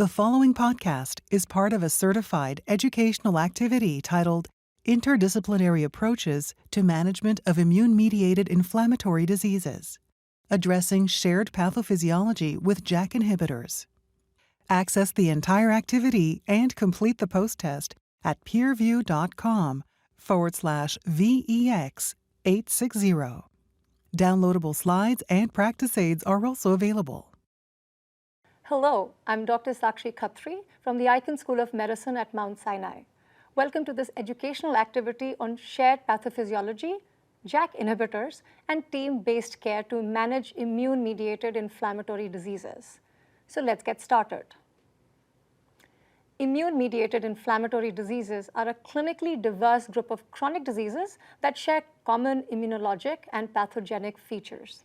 The following podcast is part of a certified educational activity titled Interdisciplinary Approaches to Management of Immune-Mediated Inflammatory Diseases, addressing shared pathophysiology with JAK inhibitors. Access the entire activity and complete the post-test at peerview.com/VEX860. Downloadable slides and practice aids are also available. Hello, I'm Dr. Sakshi Khatri from the Icahn School of Medicine at Mount Sinai. Welcome to this educational activity on shared pathophysiology, JAK inhibitors, and team-based care to manage immune-mediated inflammatory diseases. So let's get started. Immune-mediated inflammatory diseases are a clinically diverse group of chronic diseases that share common immunologic and pathogenic features.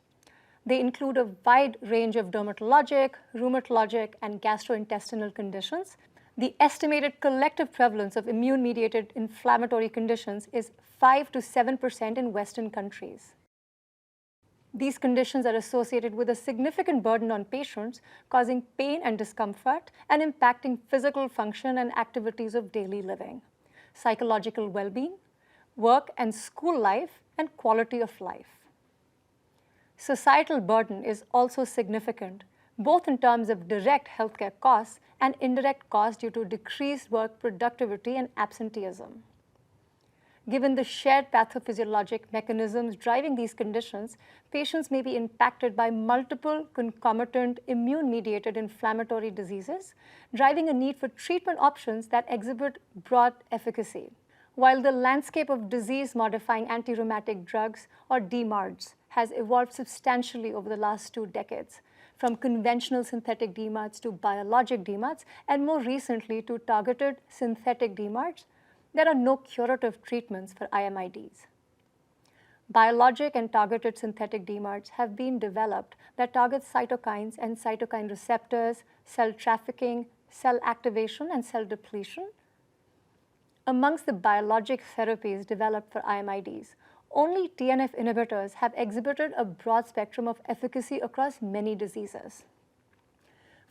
They include a wide range of dermatologic, rheumatologic, and gastrointestinal conditions. The estimated collective prevalence of immune-mediated inflammatory conditions is 5 to 7% in Western countries. These conditions are associated with a significant burden on patients, causing pain and discomfort and impacting physical function and activities of daily living, psychological well-being, work and school life, and quality of life. Societal burden is also significant, both in terms of direct healthcare costs and indirect costs due to decreased work productivity and absenteeism. Given the shared pathophysiologic mechanisms driving these conditions, patients may be impacted by multiple concomitant immune-mediated inflammatory diseases, driving a need for treatment options that exhibit broad efficacy. While the landscape of disease-modifying anti-rheumatic drugs, or DMARDs, has evolved substantially over the last 2 decades, from conventional synthetic DMARDs to biologic DMARDs, and more recently to targeted synthetic DMARDs, there are no curative treatments for IMIDs. Biologic and targeted synthetic DMARDs have been developed that target cytokines and cytokine receptors, cell trafficking, cell activation, and cell depletion. Amongst the biologic therapies developed for IMIDs, only TNF inhibitors have exhibited a broad spectrum of efficacy across many diseases.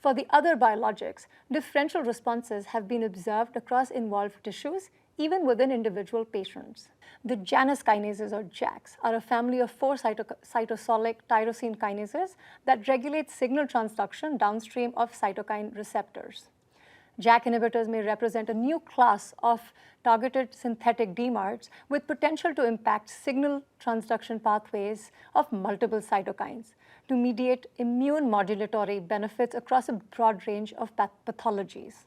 For the other biologics, differential responses have been observed across involved tissues, even within individual patients. The Janus kinases, or JAKs, are a family of 4 cytosolic tyrosine kinases that regulate signal transduction downstream of cytokine receptors. JAK inhibitors may represent a new class of targeted synthetic DMARDs with potential to impact signal transduction pathways of multiple cytokines to mediate immune modulatory benefits across a broad range of pathologies.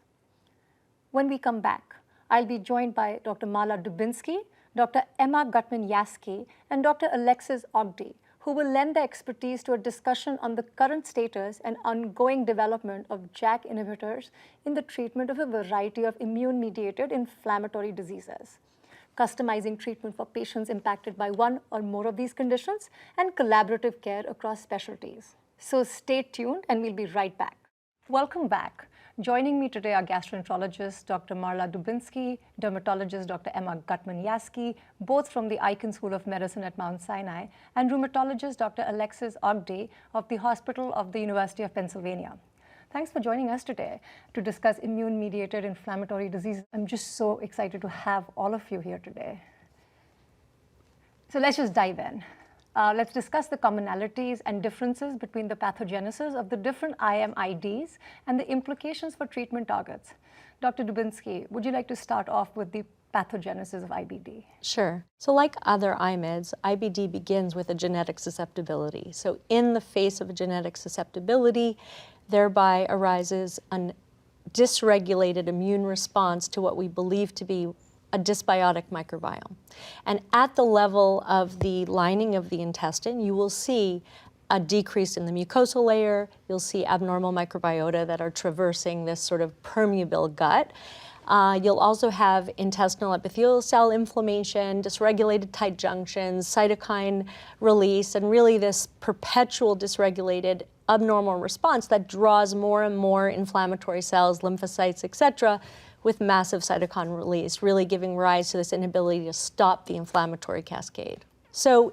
When we come back, I'll be joined by Dr. Marla Dubinsky, Dr. Emma Guttman-Yassky, and Dr. Alexis Ogdy, who will lend their expertise to a discussion on the current status and ongoing development of JAK inhibitors in the treatment of a variety of immune-mediated inflammatory diseases, customizing treatment for patients impacted by one or more of these conditions, and collaborative care across specialties. So stay tuned, and we'll be right back. Welcome back. Joining me today are gastroenterologist Dr. Marla Dubinsky, dermatologist Dr. Emma Guttman-Yassky, both from the Icahn School of Medicine at Mount Sinai, and rheumatologist Dr. Alexis Ogdy of the Hospital of the University of Pennsylvania. Thanks for joining us today to discuss immune-mediated inflammatory disease. I'm just so excited to have all of you here today. So let's just dive in. Let's discuss the commonalities and differences between the pathogenesis of the different IMIDs and the implications for treatment targets. Dr. Dubinsky, would you like to start off with the pathogenesis of IBD? Sure. So like other IMIDs, IBD begins with a genetic susceptibility. So in the face of a genetic susceptibility, thereby arises a dysregulated immune response to what we believe to be a dysbiotic microbiome. And at the level of the lining of the intestine, you will see a decrease in the mucosal layer. You'll see abnormal microbiota that are traversing this sort of permeable gut. You'll also have intestinal epithelial cell inflammation, dysregulated tight junctions, cytokine release, and really this perpetual dysregulated abnormal response that draws more and more inflammatory cells, lymphocytes, et cetera, with massive cytokine release, really giving rise to this inability to stop the inflammatory cascade. So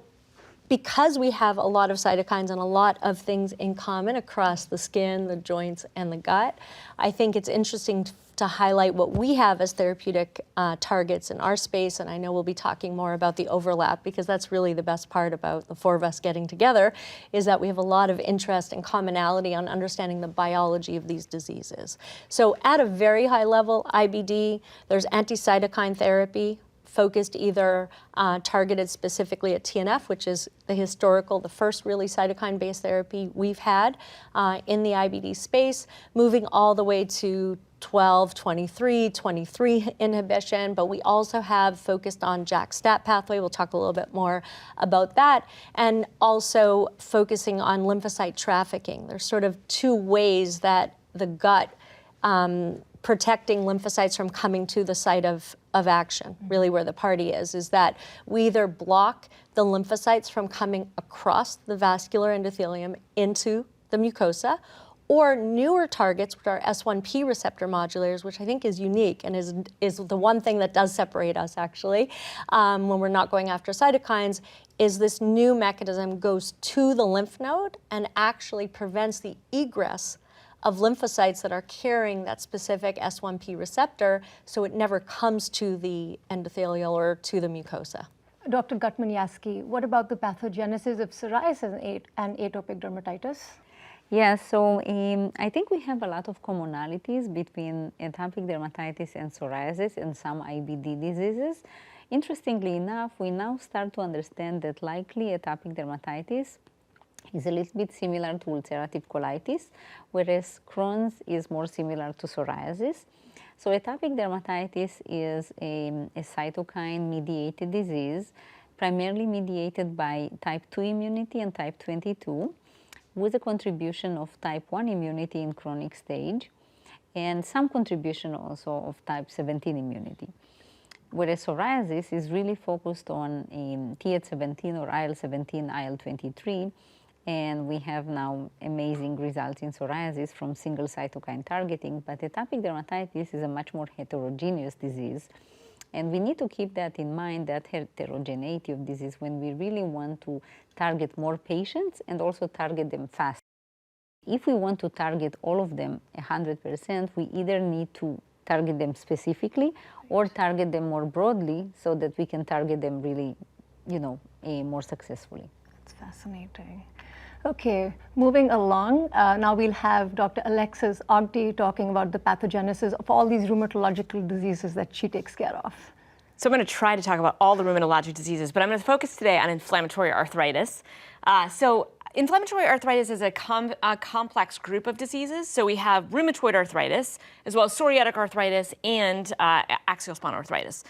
because we have a lot of cytokines and a lot of things in common across the skin, the joints, and the gut, I think it's interesting to highlight what we have as therapeutic targets in our space, and I know we'll be talking more about the overlap, because that's really the best part about the four of us getting together, is that we have a lot of interest and commonality on understanding the biology of these diseases. So at a very high level, IBD, there's anti-cytokine therapy, focused either targeted specifically at TNF, which is the first really cytokine-based therapy we've had in the IBD space, moving all the way to 12, 23 inhibition, but we also have focused on JAK-STAT pathway. We'll talk a little bit more about that, and also focusing on lymphocyte trafficking. There's sort of two ways that the gut protecting lymphocytes from coming to the site of action, really where the party is that we either block the lymphocytes from coming across the vascular endothelium into the mucosa, or newer targets, which are S1P receptor modulators, which I think is unique and is the one thing that does separate us, actually, when we're not going after cytokines, is this new mechanism goes to the lymph node and actually prevents the egress of lymphocytes that are carrying that specific S1P receptor, so it never comes to the endothelial or to the mucosa. Dr. Guttman-Yassky, what about the pathogenesis of psoriasis and atopic dermatitis? Yeah, so I think we have a lot of commonalities between atopic dermatitis and psoriasis and some IBD diseases. Interestingly enough, we now start to understand that likely atopic dermatitis is a little bit similar to ulcerative colitis, whereas Crohn's is more similar to psoriasis. So atopic dermatitis is a cytokine-mediated disease, primarily mediated by type 2 immunity and type 22, with a contribution of type 1 immunity in chronic stage, and some contribution also of type 17 immunity. Whereas psoriasis is really focused on Th17 or IL-17, IL-23, and we have now amazing results in psoriasis from single cytokine targeting, but atopic dermatitis is a much more heterogeneous disease. And we need to keep that in mind, that heterogeneity of disease, when we really want to target more patients and also target them fast. If we want to target all of them 100%, we either need to target them specifically or target them more broadly so that we can target them really, more successfully. That's fascinating. Okay, moving along, now we'll have Dr. Alexis Ogdy talking about the pathogenesis of all these rheumatological diseases that she takes care of. So I'm going to try to talk about all the rheumatologic diseases, but I'm going to focus today on inflammatory arthritis. So inflammatory arthritis is a complex group of diseases. So we have rheumatoid arthritis, as well as psoriatic arthritis and axial spondyloarthritis.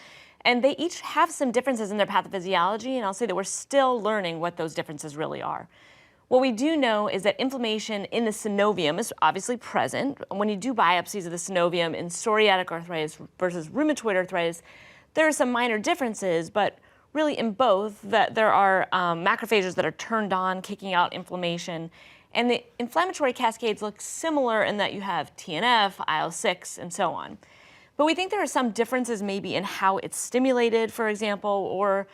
And they each have some differences in their pathophysiology, and I'll say that we're still learning what those differences really are. What we do know is that inflammation in the synovium is obviously present. When you do biopsies of the synovium in psoriatic arthritis versus rheumatoid arthritis, there are some minor differences, but really in both that there are macrophages that are turned on, kicking out inflammation. And the inflammatory cascades look similar in that you have TNF, IL-6, and so on. But we think there are some differences maybe in how it's stimulated, for example, or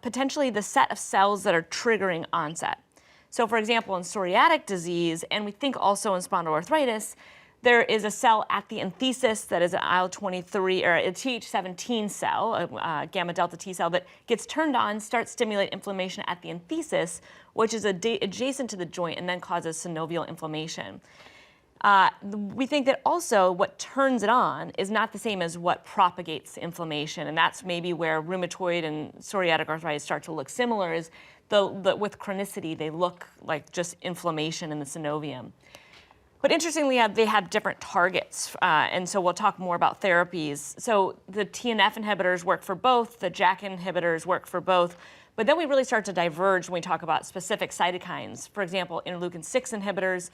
potentially the set of cells that are triggering onset. So for example, in psoriatic disease, and we think also in spondyloarthritis, there is a cell at the enthesis that is an IL-23 or a Th17 cell, a gamma delta T cell that gets turned on, starts stimulate inflammation at the enthesis, which is adjacent to the joint and then causes synovial inflammation. We think that also what turns it on is not the same as what propagates inflammation, and that's maybe where rheumatoid and psoriatic arthritis start to look similar, is with chronicity, they look like just inflammation in the synovium. But interestingly, they have different targets, and so we'll talk more about therapies. So the TNF inhibitors work for both, the JAK inhibitors work for both, but then we really start to diverge when we talk about specific cytokines. For example, interleukin-6 inhibitors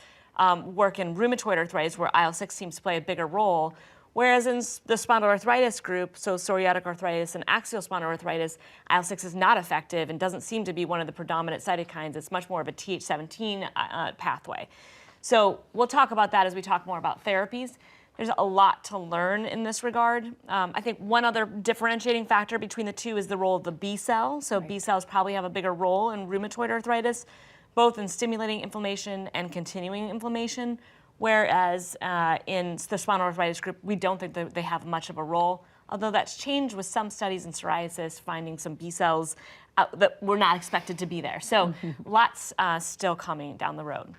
work in rheumatoid arthritis, where IL-6 seems to play a bigger role, whereas in the spondyloarthritis group, so psoriatic arthritis and axial spondyloarthritis, IL-6 is not effective and doesn't seem to be one of the predominant cytokines. It's much more of a Th17 pathway. So we'll talk about that as we talk more about therapies. There's a lot to learn in this regard. I think one other differentiating factor between the two is the role of the B cell. So B cells probably have a bigger role in rheumatoid arthritis, both in stimulating inflammation and continuing inflammation, whereas in the spondyloarthritis group, we don't think that they have much of a role, although that's changed with some studies in psoriasis finding some B cells that were not expected to be there. So lots still coming down the road.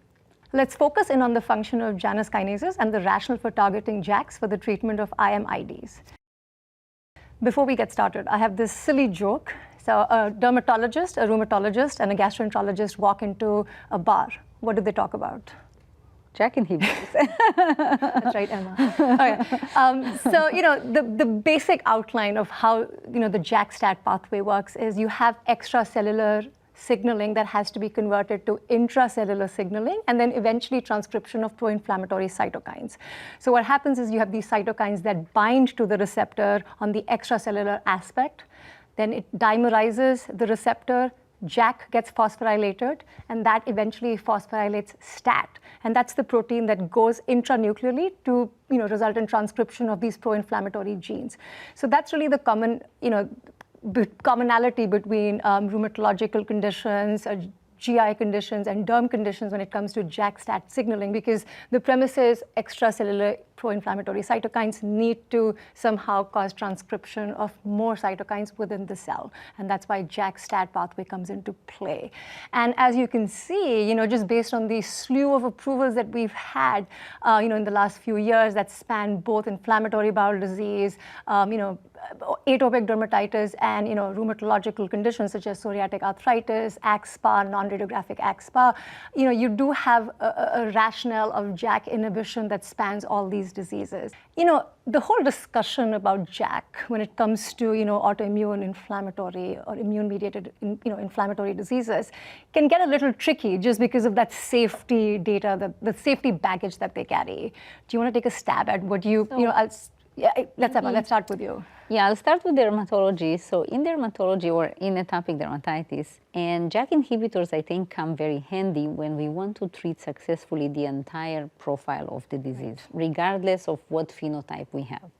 Let's focus in on the function of Janus kinases and the rationale for targeting JAKs for the treatment of IMIDs. Before we get started, I have this silly joke. So a dermatologist, a rheumatologist, and a gastroenterologist walk into a bar. What do they talk about? JAK inhibitors. That's right, Emma. Okay. So, the basic outline of how, the JAK-STAT pathway works is you have extracellular signaling that has to be converted to intracellular signaling, and then eventually transcription of pro-inflammatory cytokines. So what happens is you have these cytokines that bind to the receptor on the extracellular aspect, then it dimerizes the receptor, JAK gets phosphorylated, and that eventually phosphorylates STAT. And that's the protein that goes intranuclearly to result in transcription of these pro-inflammatory genes. So that's really the commonality between rheumatological conditions, GI conditions, and derm conditions when it comes to JAK-STAT signaling, because the premise is extracellular pro-inflammatory cytokines need to somehow cause transcription of more cytokines within the cell. And that's why JAK-STAT pathway comes into play. And as you can see, just based on the slew of approvals that we've had, in the last few years that span both inflammatory bowel disease, atopic dermatitis, and rheumatological conditions such as psoriatic arthritis, ACSPA, non-radiographic ACSPA, you do have a rationale of JAK inhibition that spans all these diseases. The whole discussion about JAK when it comes to autoimmune inflammatory or immune-mediated inflammatory diseases can get a little tricky just because of that safety data, the safety baggage that they carry. Do you want to take a stab at what let's start with you. Yeah, I'll start with dermatology. So in dermatology or in atopic dermatitis, and JAK inhibitors, I think, come very handy when we want to treat successfully the entire profile of the disease, regardless of what phenotype we have.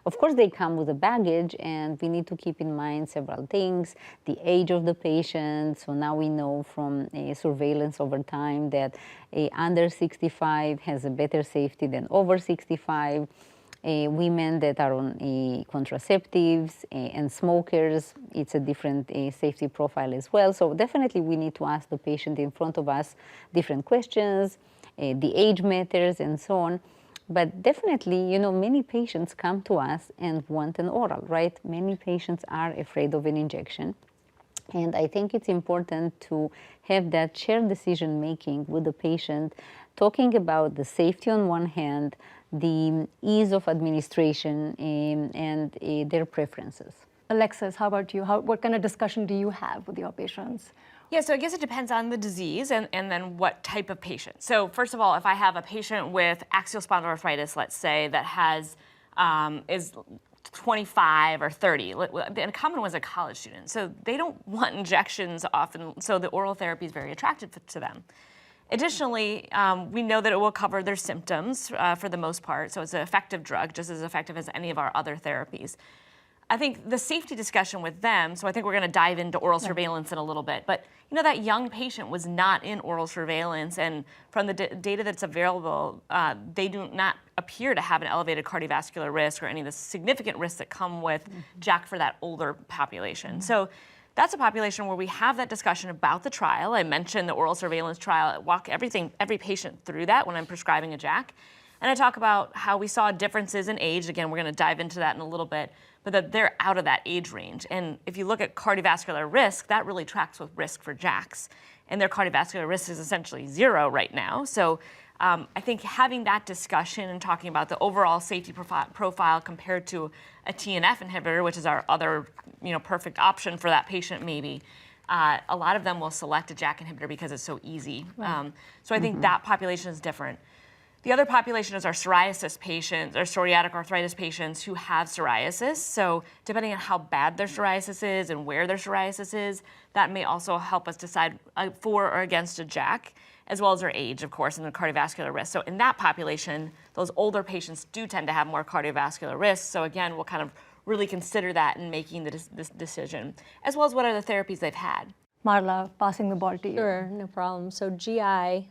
Of course, they come with a baggage, and we need to keep in mind several things. The age of the patient. So now we know from surveillance over time that under 65 has a better safety than over 65. Women that are on contraceptives and smokers, it's a different safety profile as well. So definitely we need to ask the patient in front of us different questions, the age matters and so on. But definitely, many patients come to us and want an oral, right? Many patients are afraid of an injection. And I think it's important to have that shared decision making with the patient, talking about the safety on one hand, the ease of administration, and their preferences. Alexis, how about you? What kind of discussion do you have with your patients? Yeah, so I guess it depends on the disease and then what type of patient. So first of all, if I have a patient with axial spondyloarthritis, let's say, that has is 25 or 30, and a common one is a college student, so they don't want injections often, so the oral therapy is very attractive to them. Additionally, we know that it will cover their symptoms for the most part, so it's an effective drug, just as effective as any of our other therapies. I think the safety discussion with them, so I think we're going to dive into oral surveillance in a little bit, but that young patient was not in oral surveillance, and from the data that's available, they do not appear to have an elevated cardiovascular risk or any of the significant risks that come with JAK for that older population. So that's a population where we have that discussion about the trial. I mentioned the oral surveillance trial. I walk every patient through that when I'm prescribing a JAK. And I talk about how we saw differences in age. Again, we're going to dive into that in a little bit, but that they're out of that age range. And if you look at cardiovascular risk, that really tracks with risk for JAKs. And their cardiovascular risk is essentially 0 right now. So I think having that discussion and talking about the overall safety profile compared to a TNF inhibitor, which is our other perfect option for that patient maybe, a lot of them will select a JAK inhibitor because it's so easy. Right. So I think that population is different. The other population is our psoriasis patients, or psoriatic arthritis patients who have psoriasis. So depending on how bad their psoriasis is and where their psoriasis is, that may also help us decide for or against a JAK, as well as their age, of course, and the cardiovascular risk. So in that population, those older patients do tend to have more cardiovascular risk. So again, we'll kind of really consider that in making this decision, as well as what are the therapies they've had. Marla, passing the ball to you. Sure, no problem. So GI,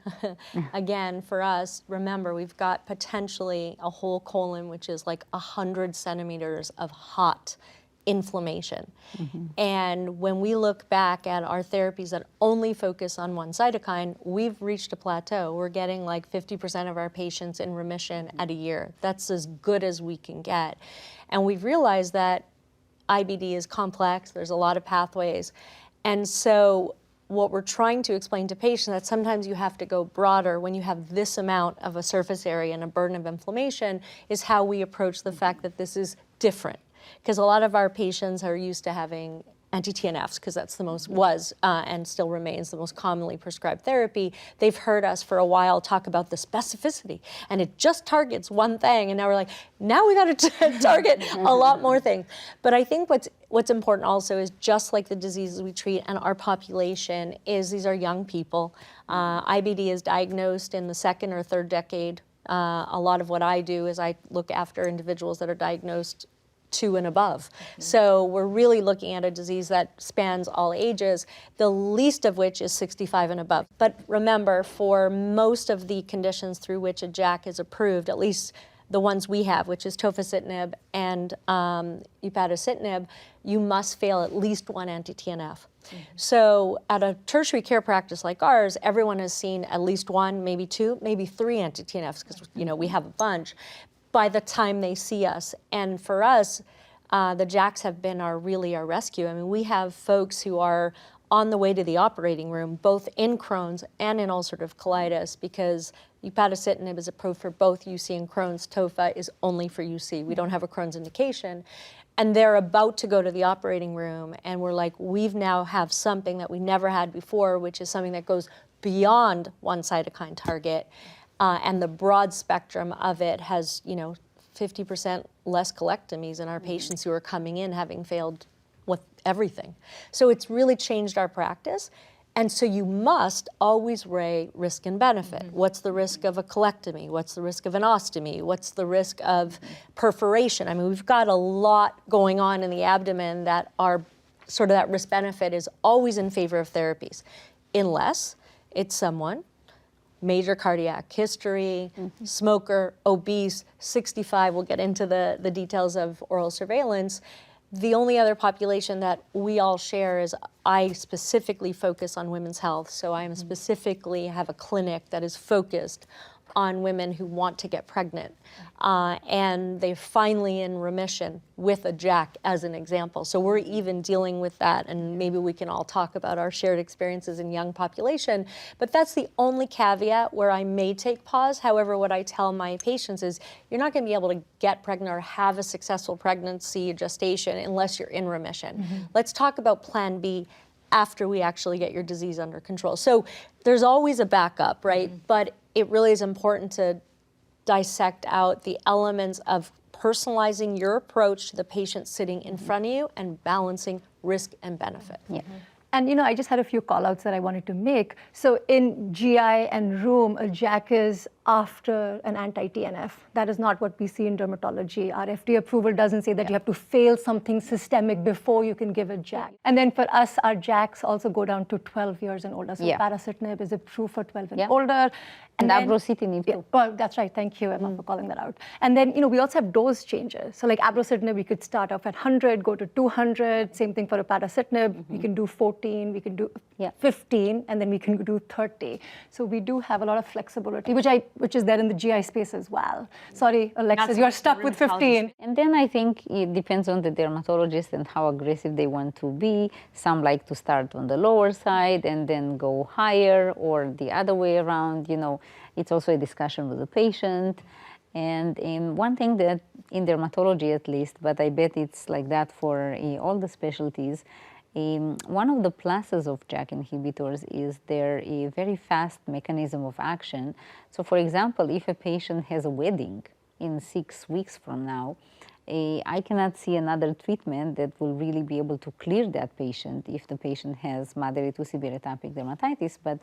again, for us, remember, we've got potentially a whole colon, which is like 100 centimeters of hot inflammation. And when we look back at our therapies that only focus on one cytokine, we've reached a plateau. We're getting like 50% of our patients in remission at a year. That's as good as we can get. And we've realized that IBD is complex. There's a lot of pathways. And so what we're trying to explain to patients that sometimes you have to go broader when you have this amount of a surface area and a burden of inflammation is how we approach the fact that this is different. Because a lot of our patients are used to having anti-TNFs, because that's the most and still remains the most commonly prescribed therapy. They've heard us for a while talk about the specificity, and it just targets one thing, and now we're like, now we got to target a lot more things. But I think what's important also is just like the diseases we treat and our population is these are young people. IBD is diagnosed in the second or third decade. A lot of what I do is I look after individuals that are diagnosed 2 and above. So we're really looking at a disease that spans all ages, the least of which is 65 and above. But remember, for most of the conditions through which a JAK is approved, at least the ones we have, which is tofacitinib and upadacitinib, you must fail at least one anti-TNF. So at a tertiary care practice like ours, everyone has seen at least 1, maybe 2, maybe 3 anti-TNFs, because we have a bunch by the time they see us. And for us, the JAKs have been really our rescue. I mean, we have folks who are on the way to the operating room, both in Crohn's and in ulcerative colitis, because upadacitinib is approved for both UC and Crohn's. Tofa is only for UC. We don't have a Crohn's indication. And they're about to go to the operating room, and we're like, we've now have something that we never had before, which is something that goes beyond one cytokine target. And the broad spectrum of it has, 50% less colectomies in our patients who are coming in having failed with everything. So it's really changed our practice. And so you must always weigh risk and benefit. What's the risk of a colectomy? What's the risk of an ostomy? What's the risk of perforation? I mean, we've got a lot going on in the abdomen that are sort of that risk benefit is always in favor of therapies, unless it's someone major cardiac history, smoker, obese, 65, we'll get into the details of oral surveillance. The only other population that we all share is I specifically focus on women's health. So I am specifically have a clinic that is focused on women who want to get pregnant. And they're finally in remission with a JAK as an example. So we're even dealing with that, and maybe we can all talk about our shared experiences in young population. But that's the only caveat where I may take pause. However, what I tell my patients is you're not going to be able to get pregnant or have a successful pregnancy, gestation, unless you're in remission. Let's talk about Plan B after we actually get your disease under control. So there's always a backup, right? But it really is important to dissect out the elements of personalizing your approach to the patient sitting in front of you and balancing risk and benefit. And I just had a few call-outs that I wanted to make. So in GI and rheum, a JAK is after an anti-TNF. That is not what we see in dermatology. Our FDA approval doesn't say that you have to fail something systemic before you can give a JAK. And then for us, our JAKs also go down to 12 years and older. So baricitinib is approved for 12 and older. And abrocitinib too. Well, that's right. Thank you, Emma, for calling that out. And then, we also have dose changes. So like abrocitinib, we could start off at 100, go to 200. Same thing for upadacitinib. We can do 14, we can do 15, and then we can do 30. So we do have a lot of flexibility, which is there in the GI space as well. Sorry, Alexis, you're stuck with 15. And then I think it depends on the dermatologist and how aggressive they want to be. Some like to start on the lower side and then go higher, or the other way around. It's also a discussion with the patient. And one thing that in dermatology at least, but I bet it's like that for all the specialties, One of the pluses of JAK inhibitors is their very fast mechanism of action. So for example, if a patient has a wedding in 6 weeks from now, I cannot see another treatment that will really be able to clear that patient if the patient has moderate to severe atopic dermatitis. But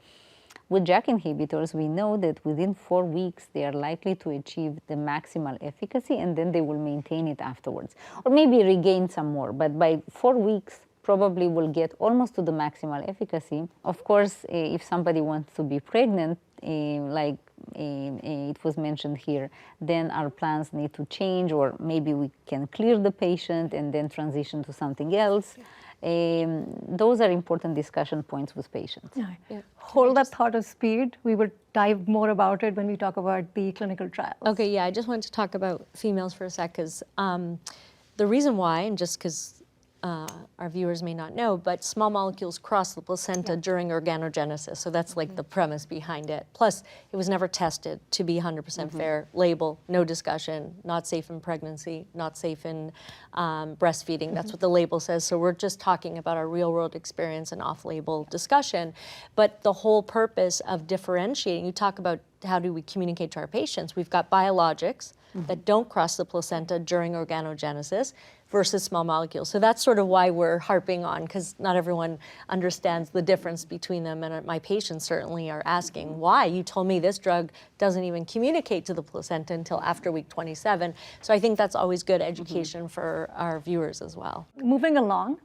with JAK inhibitors, we know that within 4 weeks, they are likely to achieve the maximal efficacy, and then they will maintain it afterwards, or maybe regain some more. But by 4 weeks, probably will get almost to the maximal efficacy. Of course, if somebody wants to be pregnant, like it was mentioned here, then our plans need to change, or maybe we can clear the patient and then transition to something else. Those are important discussion points with patients. Yeah. Hold that thought of speed. We will dive more about it when we talk about the clinical trials. Okay, yeah, I just wanted to talk about females for a sec, because the reason why, and just because our viewers may not know, but small molecules cross the placenta during organogenesis. So that's like the premise behind it. Plus, it was never tested to be 100% fair. Label, no discussion, not safe in pregnancy, not safe in breastfeeding. That's what the label says. So we're just talking about our real world experience and off-label discussion. But the whole purpose of differentiating, you talk about how do we communicate to our patients. We've got biologics that don't cross the placenta during organogenesis versus small molecules. So that's sort of why we're harping on, because not everyone understands the difference between them. And my patients certainly are asking, why? You told me this drug doesn't even communicate to the placenta until after week 27. So I think that's always good education for our viewers as well. Moving along,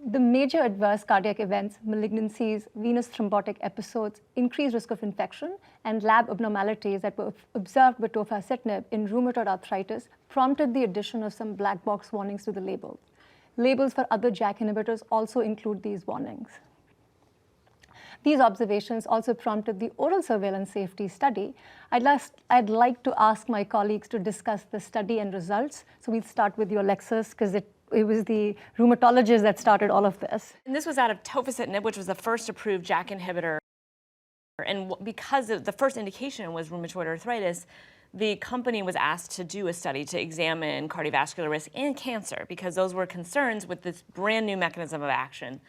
the major adverse cardiac events, malignancies, venous thrombotic episodes, increased risk of infection, and lab abnormalities that were observed with tofacitinib in rheumatoid arthritis prompted the addition of some black box warnings to the label. Labels for other JAK inhibitors also include these warnings. These observations also prompted the oral surveillance safety study. I'd like to ask my colleagues to discuss the study and results. So we'll start with you, Alexis, because it was the rheumatologist that started all of this. And this was out of tofacitinib, which was the first approved JAK inhibitor. And because the first indication was rheumatoid arthritis, the company was asked to do a study to examine cardiovascular risk and cancer, because those were concerns with this brand new mechanism of action.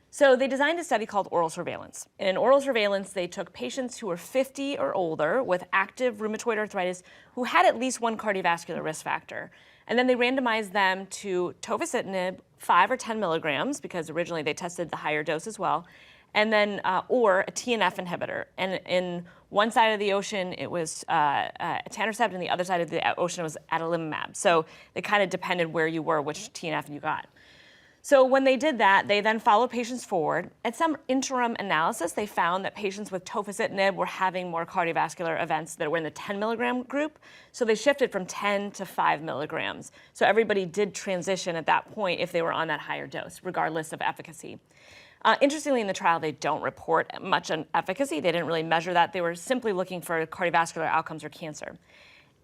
So they designed a study called oral surveillance. In oral surveillance, they took patients who were 50 or older with active rheumatoid arthritis who had at least one cardiovascular risk factor. And then they randomized them to tofacitinib, 5 or 10 milligrams, because originally they tested the higher dose as well, and then, or a TNF inhibitor. And in one side of the ocean, it was etanercept, and the other side of the ocean was adalimumab. So it kind of depended where you were, which TNF you got. So when they did that, they then followed patients forward. At some interim analysis, they found that patients with tofacitinib were having more cardiovascular events that were in the 10 milligram group. So they shifted from 10 to 5 milligrams. So everybody did transition at that point if they were on that higher dose, regardless of efficacy. Interestingly, in the trial, they don't report much on efficacy. They didn't really measure that. They were simply looking for cardiovascular outcomes or cancer.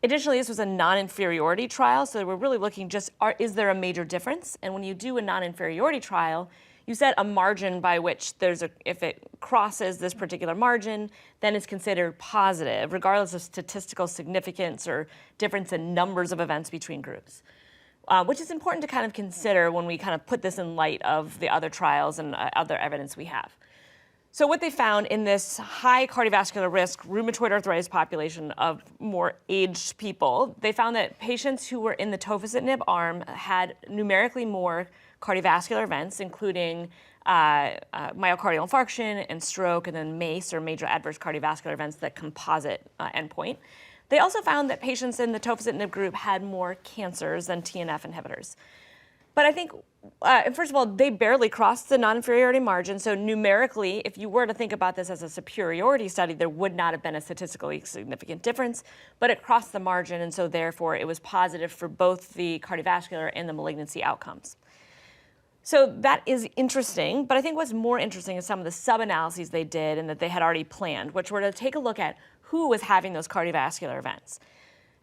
Additionally, this was a non-inferiority trial, so we're really looking just, is there a major difference? And when you do a non-inferiority trial, you set a margin by which if it crosses this particular margin, then it's considered positive, regardless of statistical significance or difference in numbers of events between groups, which is important to kind of consider when we kind of put this in light of the other trials and other evidence we have. So what they found in this high cardiovascular risk rheumatoid arthritis population of more aged people, they found that patients who were in the tofacitinib arm had numerically more cardiovascular events, including myocardial infarction and stroke, and then MACE, or major adverse cardiovascular events, that composite endpoint. They also found that patients in the tofacitinib group had more cancers than TNF inhibitors. But I think, first of all, they barely crossed the non-inferiority margin. So numerically, if you were to think about this as a superiority study, there would not have been a statistically significant difference. But it crossed the margin, and so therefore it was positive for both the cardiovascular and the malignancy outcomes. So that is interesting. But I think what's more interesting is some of the sub-analyses they did and that they had already planned, which were to take a look at who was having those cardiovascular events.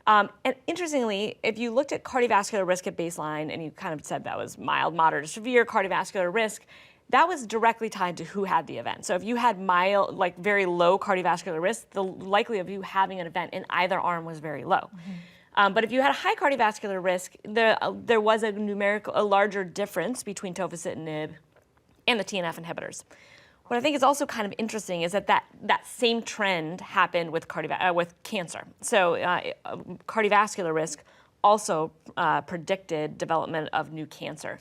And interestingly, if you looked at cardiovascular risk at baseline, and you kind of said that was mild, moderate, or severe cardiovascular risk, that was directly tied to who had the event. So if you had mild, like very low cardiovascular risk, the likelihood of you having an event in either arm was very low. But if you had a high cardiovascular risk, there was a larger difference between tofacitinib and the TNF inhibitors. What I think is also kind of interesting is that same trend happened with cancer. So cardiovascular risk also predicted development of new cancer.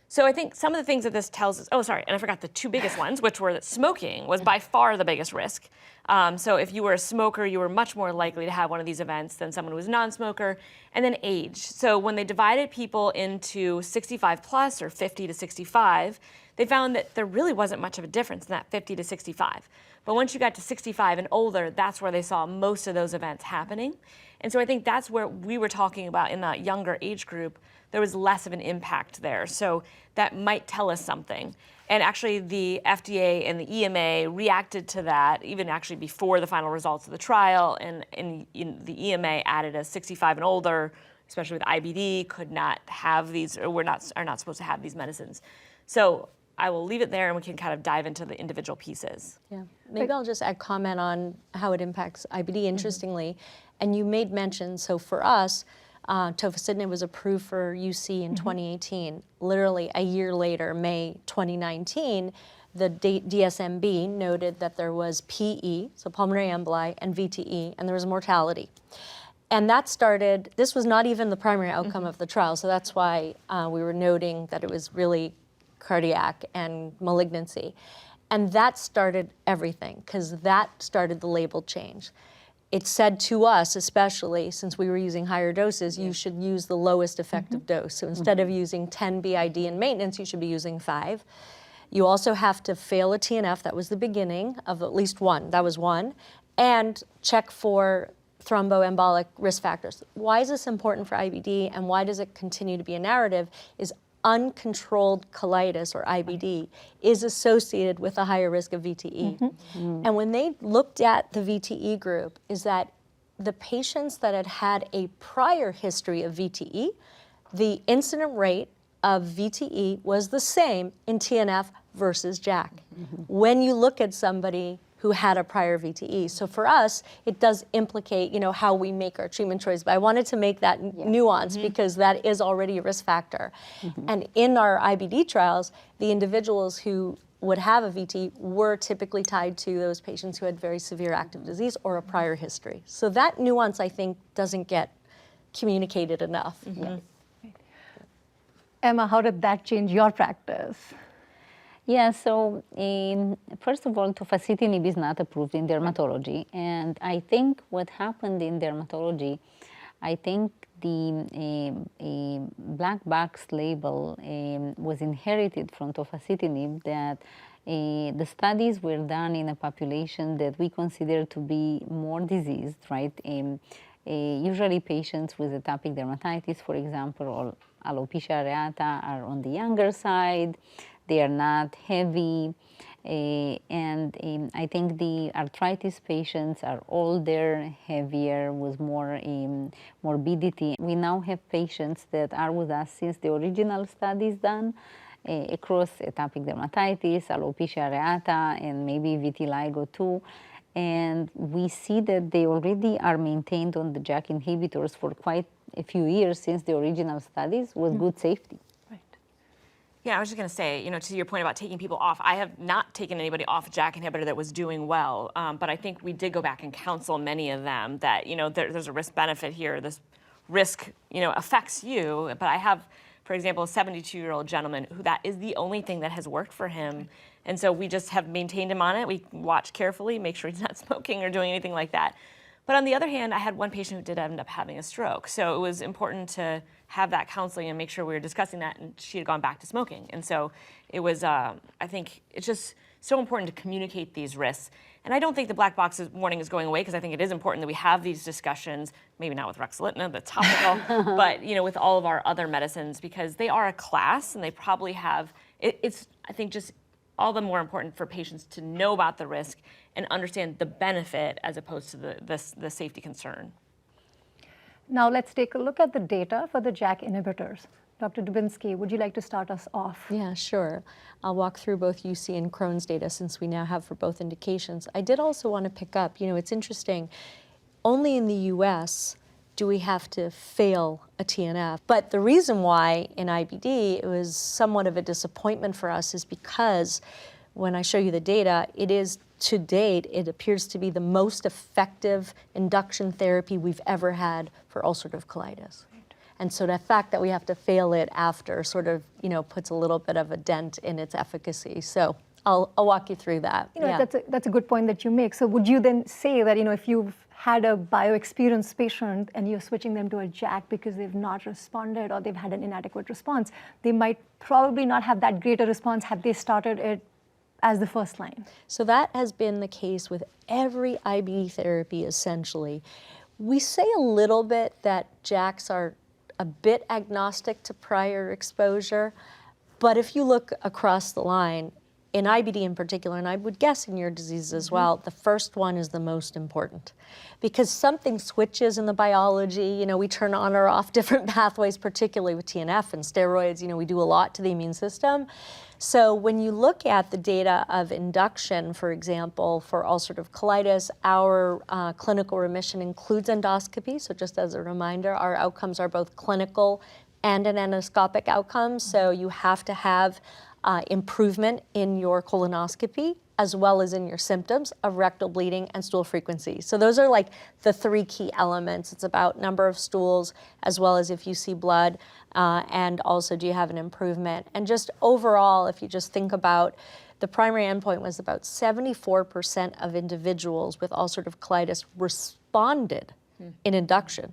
So I think some of the things that this tells us, and I forgot the two biggest ones, which were that smoking was by far the biggest risk. So if you were a smoker, you were much more likely to have one of these events than someone who was a non-smoker. And then age. So when they divided people into 65 plus or 50 to 65, they found that there really wasn't much of a difference in that 50 to 65. But once you got to 65 and older, that's where they saw most of those events happening. And so I think that's where we were talking about in that younger age group, there was less of an impact there. So that might tell us something. And actually the FDA and the EMA reacted to that even actually before the final results of the trial. And the EMA added a 65 and older, especially with IBD, could not have these, or are not supposed to have these medicines. So I will leave it there and we can kind of dive into the individual pieces. Yeah, maybe I'll just add comment on how it impacts IBD, interestingly. And you made mention, so for us, tofacitinib was approved for UC in 2018. Literally a year later, May 2019, the DSMB noted that there was PE, so pulmonary emboli, and VTE, and there was mortality. And that started, this was not even the primary outcome of the trial, so that's why we were noting that it was really cardiac and malignancy. And that started everything, because that started the label change. It said to us, especially since we were using higher doses, you should use the lowest effective dose. So instead of using 10 BID in maintenance, you should be using 5. You also have to fail a TNF, that was the beginning of at least one, that was one, and check for thromboembolic risk factors. Why is this important for IBD and why does it continue to be a narrative is uncontrolled colitis, or IBD, is associated with a higher risk of VTE. And when they looked at the VTE group, is that the patients that had had a prior history of VTE, the incident rate of VTE was the same in TNF versus JAK. When you look at somebody who had a prior VTE. So for us, it does implicate, how we make our treatment choice. But I wanted to make that nuance because that is already a risk factor. And in our IBD trials, the individuals who would have a VTE were typically tied to those patients who had very severe active disease or a prior history. So that nuance, I think, doesn't get communicated enough. Emma, how did that change your practice? Yeah, so first of all, tofacitinib is not approved in dermatology. And I think what happened in dermatology, I think the black box label was inherited from tofacitinib, that the studies were done in a population that we consider to be more diseased, right? Usually patients with atopic dermatitis, for example, or alopecia areata are on the younger side. They are not heavy, and I think the arthritis patients are older, heavier, with more morbidity. We now have patients that are with us since the original studies done across atopic dermatitis, alopecia areata, and maybe vitiligo too. And we see that they already are maintained on the JAK inhibitors for quite a few years since the original studies with good safety. Yeah, I was just going to say, to your point about taking people off, I have not taken anybody off a JAK inhibitor that was doing well, but I think we did go back and counsel many of them that, there's a risk-benefit here. This risk, affects you, but I have, for example, a 72-year-old gentleman who that is the only thing that has worked for him, and so we just have maintained him on it. We watch carefully, make sure he's not smoking or doing anything like that. But on the other hand, I had one patient who did end up having a stroke. So it was important to have that counseling and make sure we were discussing that, and she had gone back to smoking. And so it was, I think it's just so important to communicate these risks. And I don't think the black box warning is going away, because I think it is important that we have these discussions, maybe not with ruxolitinib, that's topical, but with all of our other medicines, because they are a class and they probably have, it's, I think, just all the more important for patients to know about the risk and understand the benefit as opposed to the safety concern. Now let's take a look at the data for the JAK inhibitors. Dr. Dubinsky, would you like to start us off? Yeah, sure. I'll walk through both UC and Crohn's data since we now have for both indications. I did also want to pick up, it's interesting, only in the US do we have to fail a TNF? But the reason why in IBD it was somewhat of a disappointment for us is because when I show you the data, it is, to date, it appears to be the most effective induction therapy we've ever had for ulcerative colitis. And so the fact that we have to fail it after sort of, puts a little bit of a dent in its efficacy. So I'll walk you through that. That's a good point that you make. So would you then say that, if you've had a bio-experienced patient and you're switching them to a JAK because they've not responded or they've had an inadequate response, they might probably not have that greater response had they started it as the first line? So that has been the case with every IBD therapy, essentially. We say a little bit that JAKs are a bit agnostic to prior exposure, but if you look across the line, in IBD in particular, and I would guess in your disease as well, the first one is the most important because something switches in the biology. We turn on or off different pathways, particularly with TNF and steroids. We do a lot to the immune system. So when you look at the data of induction, for example, for ulcerative colitis, our clinical remission includes endoscopy. So just as a reminder, our outcomes are both clinical and an endoscopic outcome. So you have to have improvement in your colonoscopy as well as in your symptoms of rectal bleeding and stool frequency. So those are like the three key elements. It's about number of stools as well as if you see blood and also do you have an improvement. And just overall, if you just think about the primary endpoint was about 74% of individuals with ulcerative colitis responded in induction.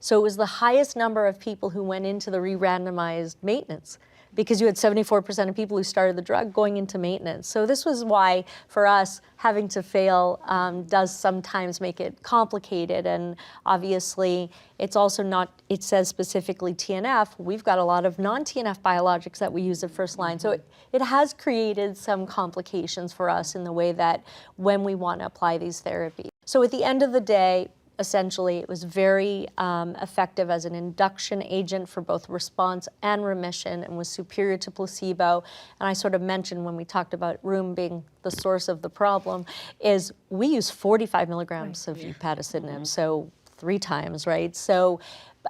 So it was the highest number of people who went into the re-randomized maintenance because you had 74% of people who started the drug going into maintenance. So this was why, for us, having to fail does sometimes make it complicated. And obviously, it's also not, it says specifically TNF. We've got a lot of non-TNF biologics that we use at first line. So it has created some complications for us in the way that when we want to apply these therapies. So at the end of the day, essentially, it was very effective as an induction agent for both response and remission and was superior to placebo. And I sort of mentioned when we talked about rheum being the source of the problem, is we use 45 milligrams of upadacitinib, so 3 times, right? So,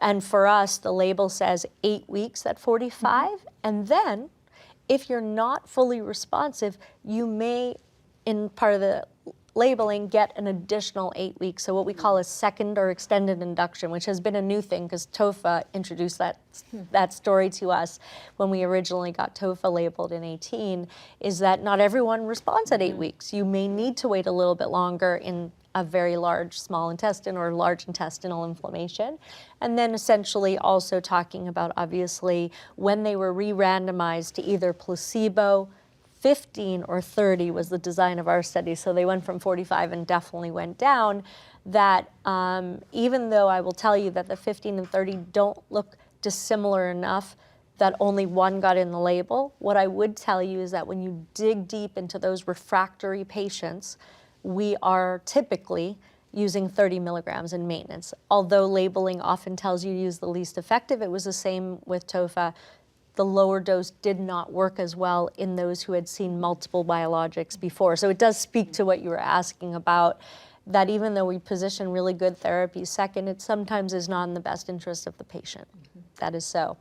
and for us, the label says 8 weeks at 45, and then if you're not fully responsive, you may, in part of the labeling, get an additional 8 weeks, so what we call a second or extended induction, which has been a new thing because TOFA introduced that story to us when we originally got TOFA labeled in 18, is that not everyone responds at 8 weeks. You may need to wait a little bit longer in a very large small intestine or large intestinal inflammation. And then essentially also talking about, obviously, when they were re-randomized to either placebo, 15 or 30 was the design of our study, so they went from 45 and definitely went down, that even though I will tell you that the 15 and 30 don't look dissimilar enough that only one got in the label, what I would tell you is that when you dig deep into those refractory patients, we are typically using 30 milligrams in maintenance. Although labeling often tells you to use the least effective, it was the same with TOFA. The lower dose did not work as well in those who had seen multiple biologics before. So it does speak to what you were asking about, that even though we position really good therapies second, it sometimes is not in the best interest of the patient. That is so.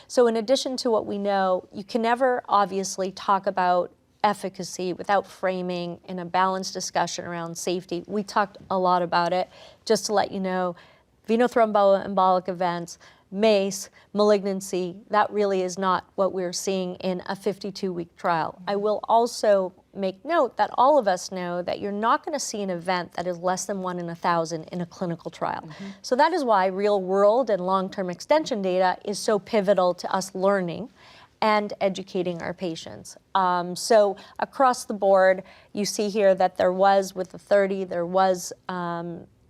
So in addition to what we know, you can never obviously talk about efficacy without framing in a balanced discussion around safety. We talked a lot about it. Just to let you know, venothromboembolic events, MACE, malignancy, that really is not what we're seeing in a 52-week trial. I will also make note that all of us know that you're not going to see an event that is less than 1 in 1,000 in a clinical trial. So that is why real-world and long-term extension data is so pivotal to us learning and educating our patients. So across the board, you see here that there was, with the 30, there was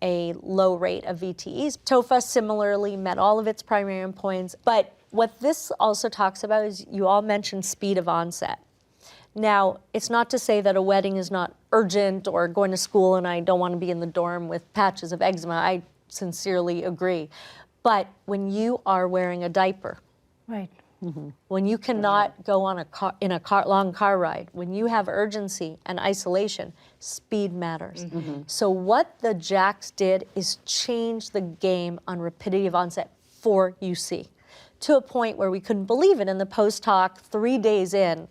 a low rate of VTEs. TOFA similarly met all of its primary endpoints, but what this also talks about is you all mentioned speed of onset. Now, it's not to say that a wedding is not urgent or going to school and I don't want to be in the dorm with patches of eczema. I sincerely agree. But when you are wearing a diaper, right, When you cannot go on long car ride, when you have urgency and isolation, speed matters. So what the JAKs did is change the game on rapidity of onset for UC, to a point where we couldn't believe it. In the post-hoc, 3 days in,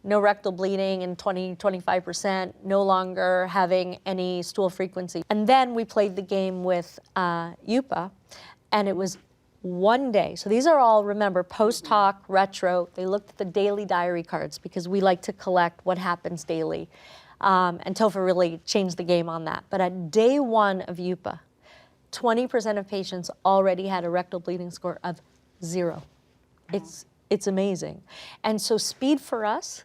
no rectal bleeding in 25%, no longer having any stool frequency. And then we played the game with UPA, and it was 1 day. So these are all, remember, post-hoc, retro. They looked at the daily diary cards because we like to collect what happens daily. And Topher really changed the game on that. But at day 1 of UPA, 20% of patients already had a rectal bleeding score of 0. It's amazing. And so speed for us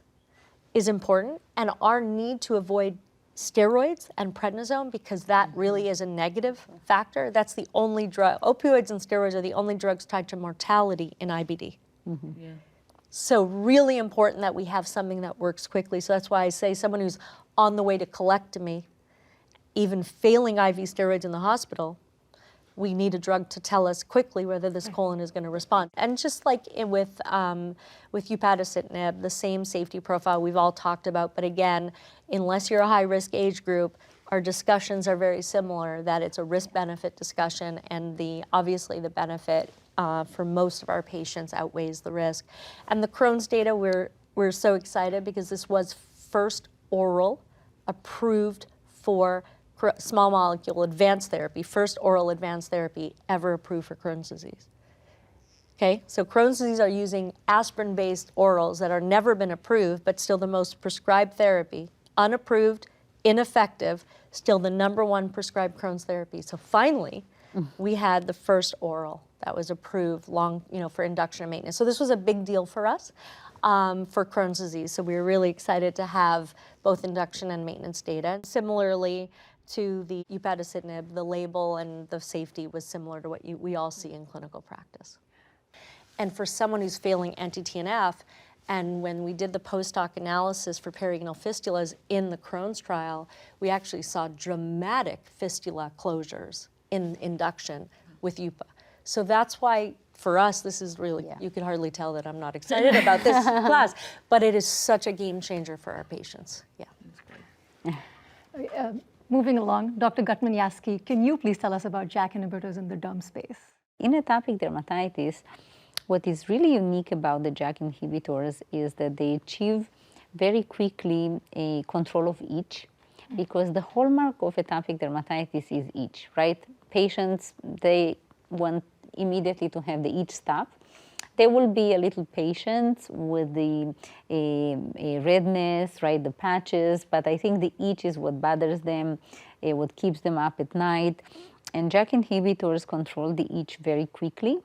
is important, and our need to avoid steroids and prednisone, because that really is a negative factor. That's the only drug. Opioids and steroids are the only drugs tied to mortality in IBD. So really important that we have something that works quickly. So that's why I say someone who's on the way to colectomy, even failing IV steroids in the hospital, we need a drug to tell us quickly whether this colon is going to respond. And just like with upadacitinib, the same safety profile we've all talked about, but again, unless you're a high-risk age group, our discussions are very similar, that it's a risk-benefit discussion, and obviously the benefit for most of our patients outweighs the risk. And the Crohn's data, we're so excited because this was first oral approved for small molecule advanced therapy, first oral advanced therapy ever approved for Crohn's disease. Okay, so Crohn's disease are using aspirin-based orals that are never been approved, but still the most prescribed therapy, unapproved, ineffective, still the #1 prescribed Crohn's therapy. So finally, we had the first oral that was approved for induction and maintenance. So this was a big deal for us for Crohn's disease. So we were really excited to have both induction and maintenance data. Similarly to the upadacitinib, the label and the safety was similar to what we all see in clinical practice. And for someone who's failing anti-TNF, and when we did the post-hoc analysis for perianal fistulas in the Crohn's trial, we actually saw dramatic fistula closures in induction with UPA. So that's why, for us, this is really, you can hardly tell that I'm not excited about this class, but it is such a game changer for our patients. Moving along, Dr. Guttman-Yassky, can you please tell us about JAK inhibitors in the derm space? In atopic dermatitis, what is really unique about the JAK inhibitors is that they achieve very quickly a control of itch, because the hallmark of atopic dermatitis is itch, right? Patients, they want immediately to have the itch stop. They will be a little patient with the redness, right, the patches, but I think the itch is what bothers them, what keeps them up at night. And JAK inhibitors control the itch very quickly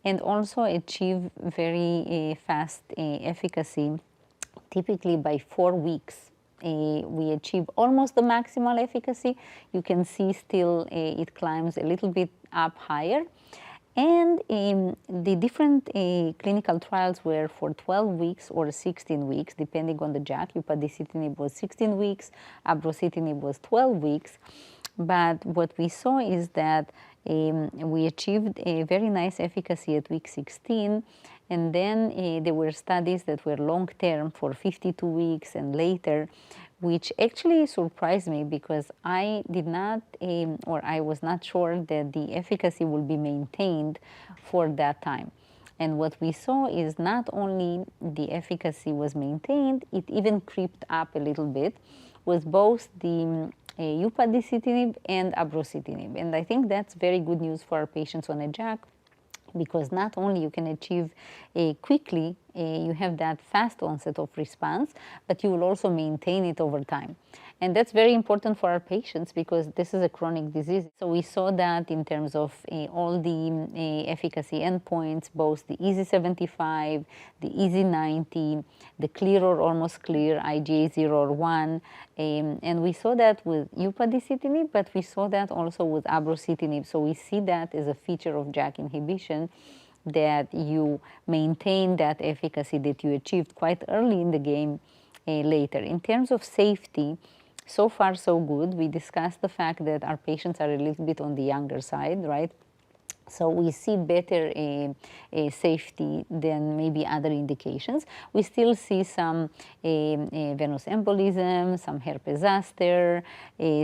and also achieve very fast efficacy, typically by 4 weeks. We achieve almost the maximal efficacy. You can see still it climbs a little bit up higher. And the different clinical trials were for 12 weeks or 16 weeks, depending on the JAK. Upadacitinib was 16 weeks, abrocitinib was 12 weeks. But what we saw is that we achieved a very nice efficacy at week 16. And then there were studies that were long-term for 52 weeks and later, which actually surprised me because I did not, or I was not sure that the efficacy will be maintained for that time. And what we saw is not only the efficacy was maintained, it even creeped up a little bit with both the upadacitinib and abrocitinib. And I think that's very good news for our patients on a JAK, because not only you can achieve quickly, you have that fast onset of response, but you will also maintain it over time. And that's very important for our patients because this is a chronic disease. So we saw that in terms of all the efficacy endpoints, both the EASI-75, the EASI-90, the clear or almost clear, IGA 0 or 1. And we saw that with upadacitinib, but we saw that also with abrocitinib. So we see that as a feature of JAK inhibition, that you maintain that efficacy that you achieved quite early in the game later. In terms of safety, so far so good. We discussed the fact that our patients are a little bit on the younger side, right? So we see better safety than maybe other indications. We still see some venous embolism, some herpes zoster,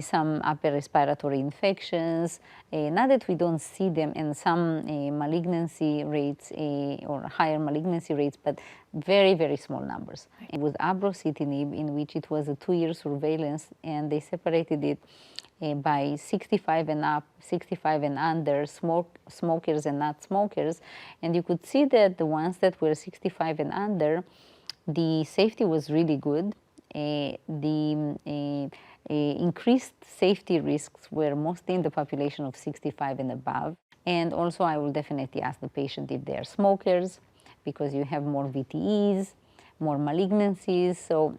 some upper respiratory infections. Not that we don't see them, and some malignancy rates or higher malignancy rates, but very, very small numbers. Right. With abrocitinib, in which it was a 2-year surveillance, and they separated it by 65 and up, 65 and under, smokers and not smokers. And you could see that the ones that were 65 and under, the safety was really good. The increased safety risks were mostly in the population of 65 and above. And also I will definitely ask the patient if they are smokers, because you have more VTEs, more malignancies. So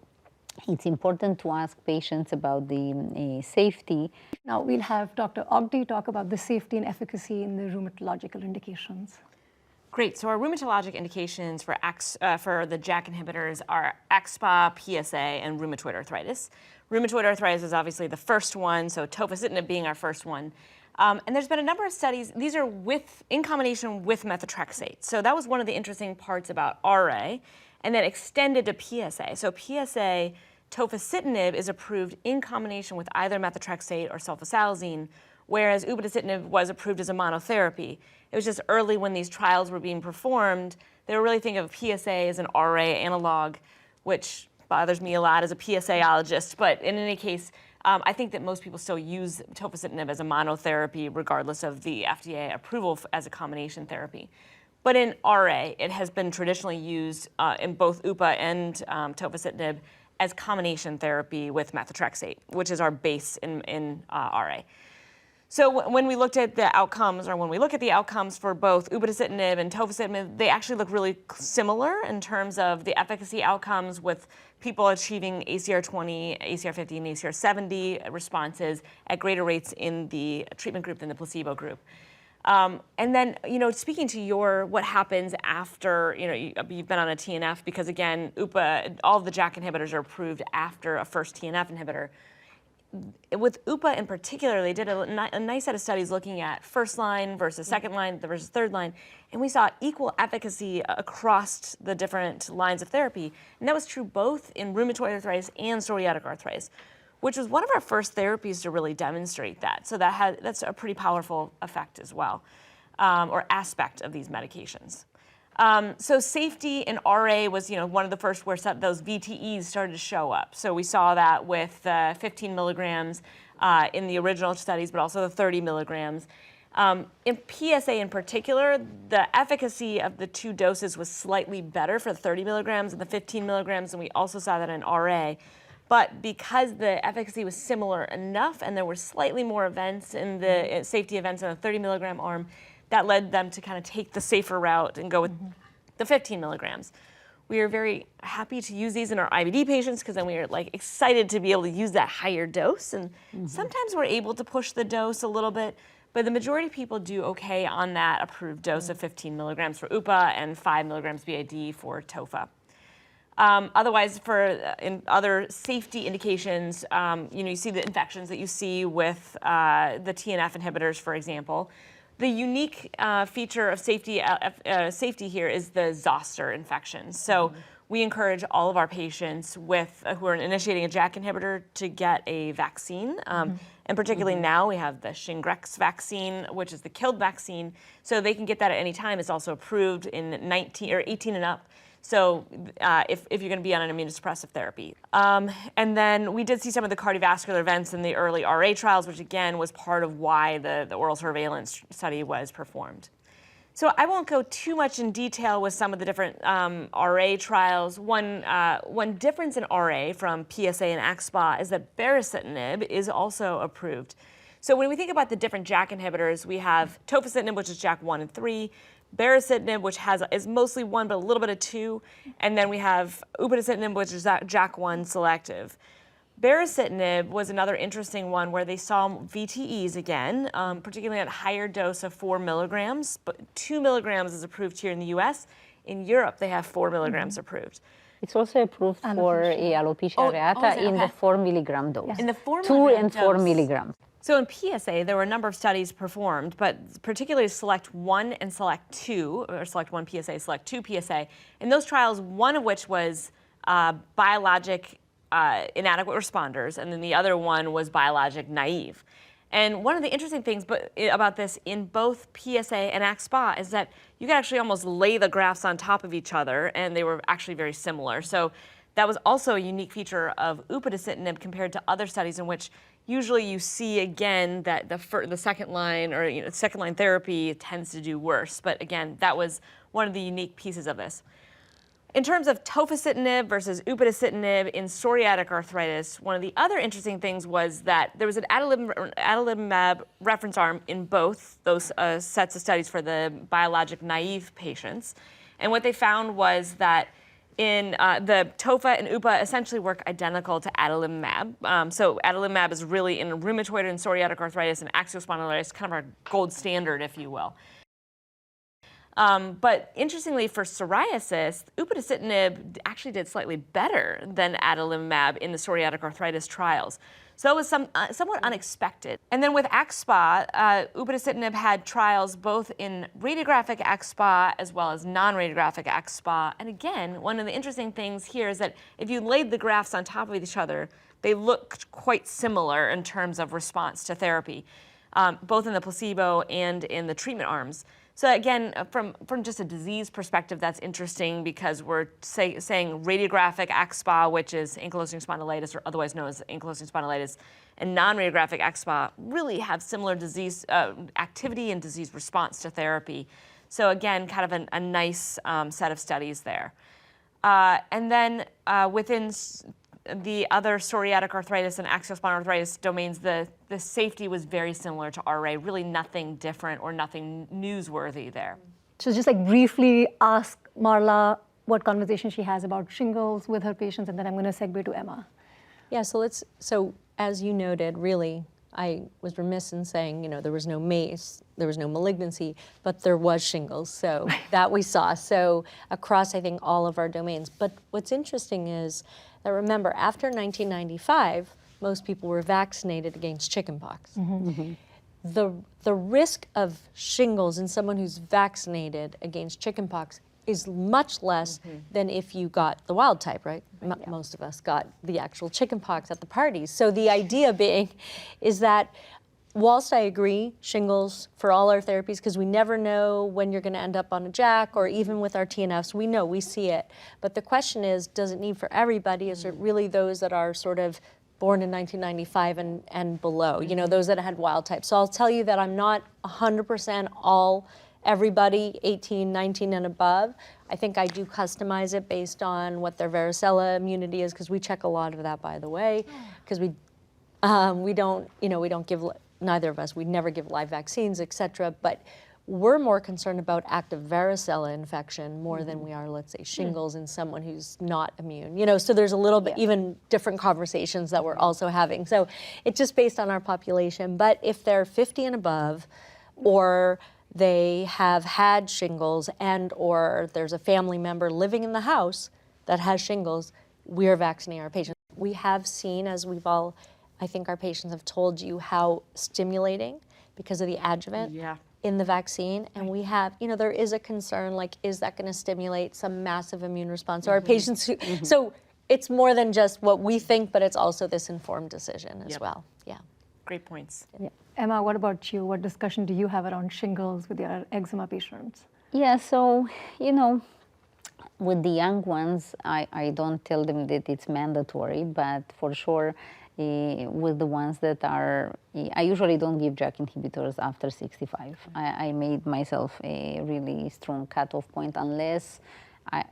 it's important to ask patients about the safety. Now we'll have Dr. Ogdi talk about the safety and efficacy in the rheumatological indications. Great. So our rheumatologic indications for the JAK inhibitors are ACPE, PsA, and rheumatoid arthritis. Rheumatoid arthritis is obviously the first one, so tofacitinib being our first one. And there's been a number of studies. These are in combination with methotrexate. So that was one of the interesting parts about RA. And then extended to PsA. So PsA, tofacitinib is approved in combination with either methotrexate or sulfasalazine, whereas upadacitinib was approved as a monotherapy. It was just early when these trials were being performed, they were really thinking of PsA as an RA analog, which bothers me a lot as a PsAologist. But in any case, I think that most people still use tofacitinib as a monotherapy, regardless of the FDA approval as a combination therapy. But in RA, it has been traditionally used in both UPA and tofacitinib as combination therapy with methotrexate, which is our base in RA. So when we looked at the outcomes, or when we look at the outcomes for both upadacitinib and tofacitinib, they actually look really similar in terms of the efficacy outcomes, with people achieving ACR20, ACR50, and ACR70 responses at greater rates in the treatment group than the placebo group. And then, speaking to what happens after, you've been on a TNF, because again, UPA, all of the JAK inhibitors are approved after a first TNF inhibitor. With UPA in particular, they did a nice set of studies looking at first line versus second line versus third line, and we saw equal efficacy across the different lines of therapy. And that was true both in rheumatoid arthritis and psoriatic arthritis, which was one of our first therapies to really demonstrate that. So that's a pretty powerful effect as well, or aspect of these medications. So safety in RA was, one of the first where those VTEs started to show up. So we saw that with 15 milligrams in the original studies, but also the 30 milligrams. In PsA in particular, the efficacy of the two doses was slightly better for the 30 milligrams and the 15 milligrams, and we also saw that in RA. But because the efficacy was similar enough and there were slightly more events in the safety events in the 30 milligram arm, that led them to kind of take the safer route and go with the 15 milligrams. We are very happy to use these in our IBD patients, because then we are excited to be able to use that higher dose. And sometimes we're able to push the dose a little bit, but the majority of people do okay on that approved dose of 15 milligrams for UPA and 5 milligrams BID for TOFA. Otherwise, in other safety indications, you see the infections that you see with the TNF inhibitors, for example. The unique feature of safety here is the zoster infections. So we encourage all of our patients who are initiating a JAK inhibitor to get a vaccine. And particularly now we have the Shingrix vaccine, which is the killed vaccine. So they can get that at any time. It's also approved in 18 and up. So if you're going to be on an immunosuppressive therapy. And then we did see some of the cardiovascular events in the early RA trials, which again was part of why the oral surveillance study was performed. So I won't go too much in detail with some of the different RA trials. One difference in RA from PsA and ACPE is that baricitinib is also approved. So when we think about the different JAK inhibitors, we have tofacitinib, which is JAK 1 and 3, baricitinib, which is mostly 1 but a little bit of 2, and then we have upadacitinib, which is JAK1 selective. Baricitinib was another interesting one where they saw VTEs again, particularly at a higher dose of 4 milligrams, but 2 milligrams is approved here in the US. In Europe, they have 4 milligrams approved. It's also approved for alopecia areata in the 4 milligram dose. In the 4 2 milligram and 4 dose. milligrams. So in PsA, there were a number of studies performed, but particularly SELECT-1 and SELECT-2, or SELECT-1 PsA, SELECT-2 PsA. In those trials, one of which was biologic inadequate responders, and then the other one was biologic naive. And one of the interesting things about this in both PsA and ACPE is that you could actually almost lay the graphs on top of each other, and they were actually very similar. So that was also a unique feature of upadacitinib compared to other studies in which usually you see again that the second line or second line therapy tends to do worse. But again, that was one of the unique pieces of this. In terms of tofacitinib versus upadacitinib in psoriatic arthritis, one of the other interesting things was that there was an adalimumab reference arm in both those sets of studies for the biologic naive patients. And what they found was that in the tofa and upa essentially work identical to adalimumab. So adalimumab is really in rheumatoid and psoriatic arthritis and axial spondylitis, kind of our gold standard, if you will. But interestingly, for psoriasis, upadacitinib actually did slightly better than adalimumab in the psoriatic arthritis trials. So that was somewhat unexpected. And then with ACPE, upadacitinib had trials both in radiographic ACPE as well as non-radiographic ACPE. And again, one of the interesting things here is that if you laid the graphs on top of each other, they looked quite similar in terms of response to therapy, both in the placebo and in the treatment arms. So again, from just a disease perspective, that's interesting because we're saying radiographic ACPE, which is ankylosing spondylitis, or otherwise known as ankylosing spondylitis, and non-radiographic ACPE really have similar disease activity and disease response to therapy. So again, kind of a nice set of studies there. And then within the other psoriatic arthritis and axial spondyloarthritis domains, the safety was very similar to RA, really nothing different or nothing newsworthy there. So just like briefly ask Marla what conversation she has about shingles with her patients, and then I'm going to segue to Emma. Yeah, so as you noted, really, I was remiss in saying, there was no MACE, there was no malignancy, but there was shingles, so that we saw. So across, I think, all of our domains. But what's interesting is that, remember, after 1995, most people were vaccinated against chickenpox. Mm-hmm. Mm-hmm. The risk of shingles in someone who's vaccinated against chickenpox is much less than if you got the wild type, right? Yeah. Most of us got the actual chickenpox at the parties. So the idea being is that whilst I agree, shingles for all our therapies, because we never know when you're going to end up on a JAK, or even with our TNFs, we see it. But the question is, does it need for everybody? Is it really those that are sort of born in 1995 and below, those that had wild type? So I'll tell you that I'm not 100% everybody 18, 19 and above. I think I do customize it based on what their varicella immunity is, because we check a lot of that, by the way, because we don't give, neither of us, we never give live vaccines, et cetera, but we're more concerned about active varicella infection more than we are, let's say, shingles in someone who's not immune. So there's a little bit, even different conversations that we're also having. So it's just based on our population. But if they're 50 and above, or they have had shingles, and or there's a family member living in the house that has shingles, we're vaccinating our patients. We have seen, as we've all, I think our patients have told you, how stimulating, because of the adjuvant in the vaccine. And we have, there is a concern, like, is that going to stimulate some massive immune response? So our patients, so it's more than just what we think, but it's also this informed decision as well. Yeah. Great points. Yeah. Emma, what about you? What discussion do you have around shingles with your eczema patients? Yeah, so, with the young ones, I don't tell them that it's mandatory, but for sure, with the ones that are, I usually don't give JAK inhibitors after 65. I made myself a really strong cutoff point unless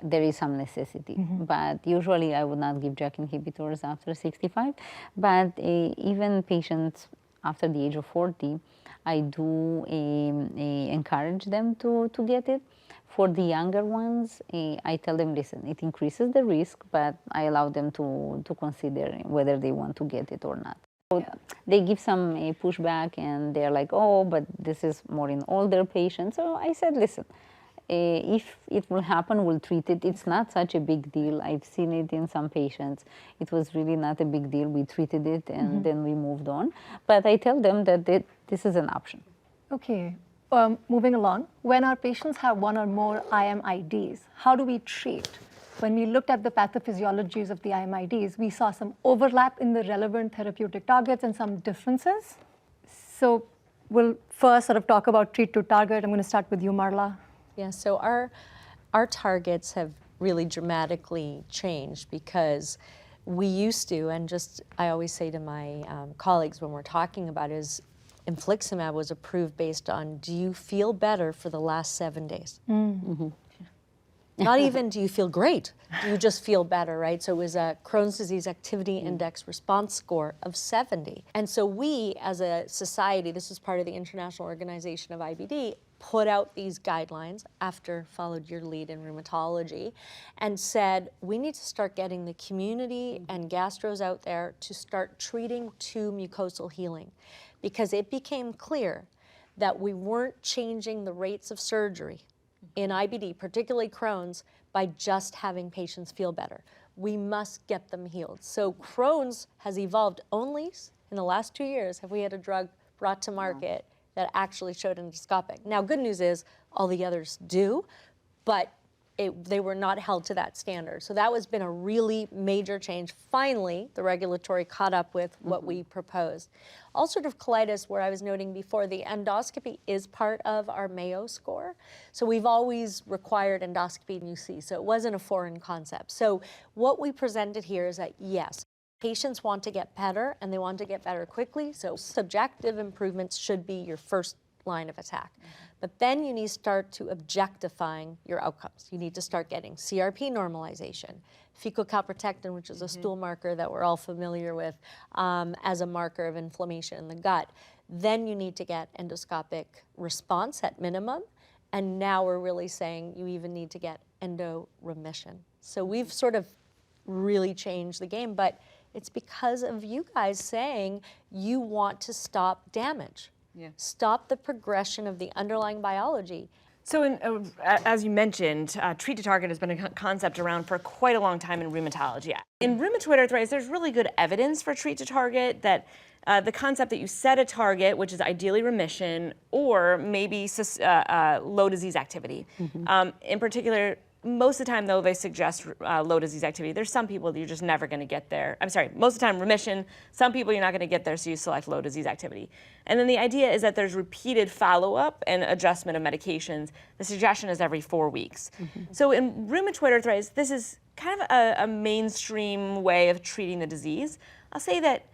there is some necessity. But usually I would not give JAK inhibitors after 65. But even patients after the age of 40, I do encourage them to get it. For the younger ones, I tell them, listen, it increases the risk, but I allow them to consider whether they want to get it or not. So they give some pushback, and they're like, oh, but this is more in older patients. So I said, listen, if it will happen, we'll treat it. It's not such a big deal. I've seen it in some patients. It was really not a big deal. We treated it and then we moved on. But I tell them that this is an option. Okay. Moving along, when our patients have one or more IMIDs, how do we treat? When we looked at the pathophysiologies of the IMIDs, we saw some overlap in the relevant therapeutic targets and some differences. So we'll first sort of talk about treat to target. I'm going to start with you, Marla. Yeah, so our targets have really dramatically changed because we used to, and just I always say to my colleagues when we're talking about it, is infliximab was approved based on, do you feel better for the last 7 days? Not even do you feel great, do you just feel better, right? So it was a Crohn's disease activity index response score of 70. And so we, as a society, this is part of the International Organization of IBD, put out these guidelines after followed your lead in rheumatology and said, we need to start getting the community and gastros out there to start treating to mucosal healing, because it became clear that we weren't changing the rates of surgery in IBD, particularly Crohn's, by just having patients feel better. We must get them healed. So Crohn's has evolved only in the last 2 years have we had a drug brought to market that actually showed endoscopic. Now, good news is all the others do, but they were not held to that standard. So that has been a really major change. Finally, the regulatory caught up with what we proposed. Ulcerative colitis, where I was noting before, the endoscopy is part of our Mayo score. So we've always required endoscopy in UC, so it wasn't a foreign concept. So what we presented here is that, yes, patients want to get better, and they want to get better quickly, so subjective improvements should be your first line of attack. But then you need to start to objectifying your outcomes. You need to start getting CRP normalization, fecal calprotectin, which is a stool marker that we're all familiar with as a marker of inflammation in the gut. Then you need to get endoscopic response at minimum. And now we're really saying you even need to get endo remission. So we've sort of really changed the game, but it's because of you guys saying you want to stop damage. Stop the progression of the underlying biology. So as you mentioned, treat to target has been a concept around for quite a long time in rheumatology. In rheumatoid arthritis, there's really good evidence for treat to target, that the concept that you set a target, which is ideally remission, or maybe low disease activity. In particular, most of the time, though, they suggest low disease activity. There's some people that you're just never going to get there. I'm sorry, most of the time remission. Some people you're not going to get there, so you select low disease activity. And then the idea is that there's repeated follow-up and adjustment of medications. The suggestion is every 4 weeks. So in rheumatoid arthritis, this is kind of a mainstream way of treating the disease. I'll say that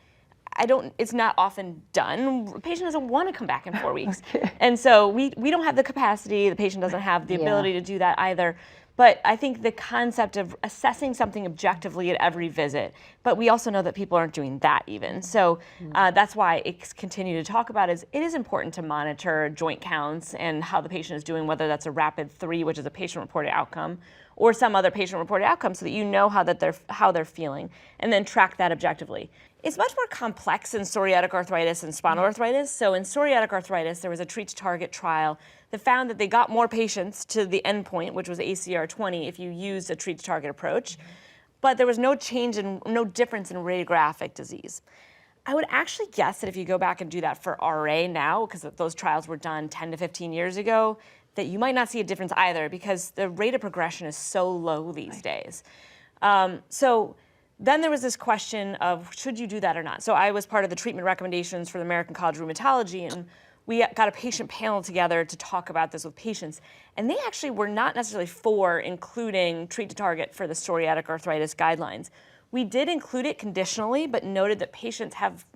it's not often done. The patient doesn't want to come back in 4 weeks. And so we don't have the capacity, the patient doesn't have the ability to do that either. But I think the concept of assessing something objectively at every visit, but we also know that people aren't doing that even. So that's why it's continue to talk about it is important to monitor joint counts and how the patient is doing, whether that's a rapid 3, which is a patient-reported outcome, or some other patient-reported outcome, so that you know how they're feeling, and then track that objectively. It's much more complex in psoriatic arthritis and spondyloarthritis. So in psoriatic arthritis, there was a treat to target trial that found that they got more patients to the endpoint, which was ACR 20, if you used a treat to target approach. But there was no difference in radiographic disease. I would actually guess that if you go back and do that for RA now, because those trials were done 10 to 15 years ago, that you might not see a difference either, because the rate of progression is so low these days. So then there was this question of, should you do that or not? So I was part of the treatment recommendations for the American College of Rheumatology, and we got a patient panel together to talk about this with patients. And they actually were not necessarily for including treat to target for the psoriatic arthritis guidelines. We did include it conditionally, but noted that patients have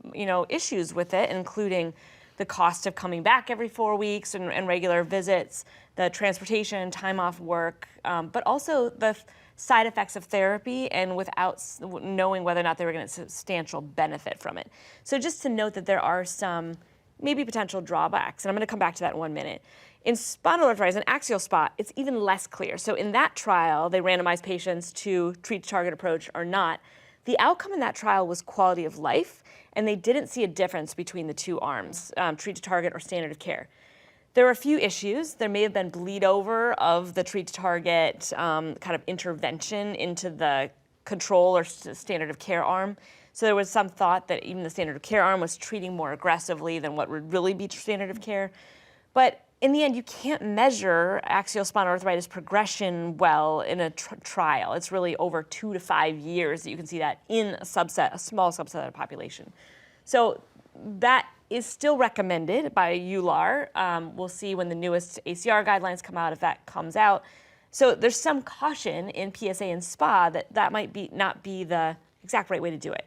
issues with it, including the cost of coming back every 4 weeks and regular visits, the transportation, time off work, but also the side effects of therapy and without knowing whether or not they were going to get substantial benefit from it. So just to note that there are some maybe potential drawbacks, and I'm going to come back to that in 1 minute. In spondyloarthritis and axial spot, it's even less clear. So in that trial, they randomized patients to treat to target approach or not. The outcome in that trial was quality of life, and they didn't see a difference between the two arms, treat to target or standard of care. There were a few issues. There may have been bleed over of the treat to target kind of intervention into the control or standard of care arm. So there was some thought that even the standard of care arm was treating more aggressively than what would really be standard of care. But in the end, you can't measure axial spondyloarthritis progression well in a trial. It's really over 2 to 5 years that you can see that in a small subset of the population. So that is still recommended by EULAR. We'll see when the newest ACR guidelines come out, if that comes out. So there's some caution in PsA and SPA that might not be the exact right way to do it.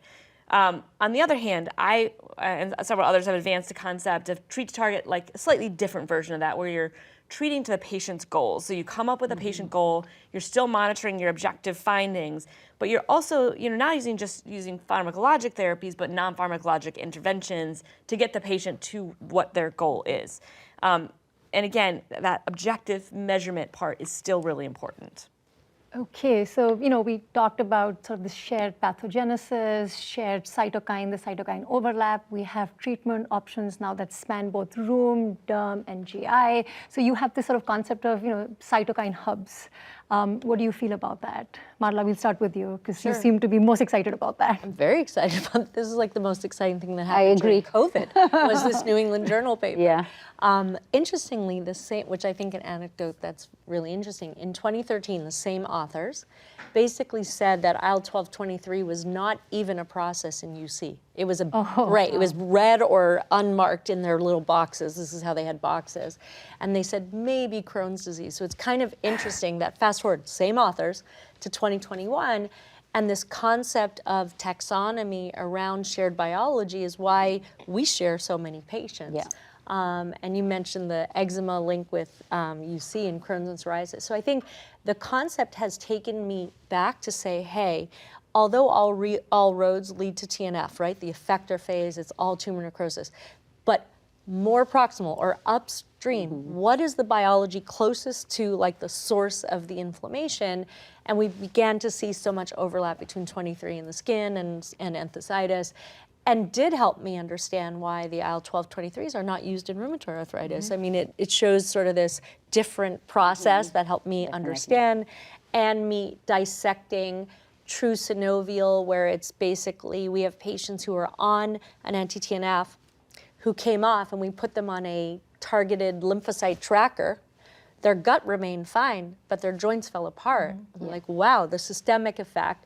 On the other hand, I and several others have advanced the concept of treat to target, like a slightly different version of that, where you're treating to the patient's goals. So you come up with a patient goal, you're still monitoring your objective findings, but you're also not using pharmacologic therapies, but non-pharmacologic interventions to get the patient to what their goal is. And again, that objective measurement part is still really important. Okay, so we talked about sort of the shared pathogenesis, shared cytokine, the cytokine overlap. We have treatment options now that span both rheum, derm, and GI. So you have this sort of concept of cytokine hubs. What do you feel about that? Marla, we'll start with you because you seem to be most excited about that. I'm very excited about it. This is like the most exciting thing that happened during COVID was this New England Journal paper. Yeah. Interestingly, the same, which I think an anecdote that's really interesting, in 2013, the same authors basically said that IL-12/23 was not even a process in UC. It was it was red or unmarked in their little boxes. This is how they had boxes. And they said maybe Crohn's disease. So it's kind of interesting that fast forward, same authors, to 2021, and this concept of taxonomy around shared biology is why we share so many patients. Yeah. And you mentioned the eczema link with UC and Crohn's and psoriasis. So I think the concept has taken me back to say, hey, although all roads lead to TNF, right? The effector phase, it's all tumor necrosis. But more proximal or upstream, what is the biology closest to like the source of the inflammation? And we began to see so much overlap between 23 in the skin and enthesitis, and did help me understand why the IL-12/23s are not used in rheumatoid arthritis. I mean, it shows sort of this different process that helped me understand, and me dissecting true synovial, where it's basically we have patients who are on an anti-TNF who came off, and we put them on a targeted lymphocyte tracker. Their gut remained fine, but their joints fell apart. I'm like, wow, the systemic effect.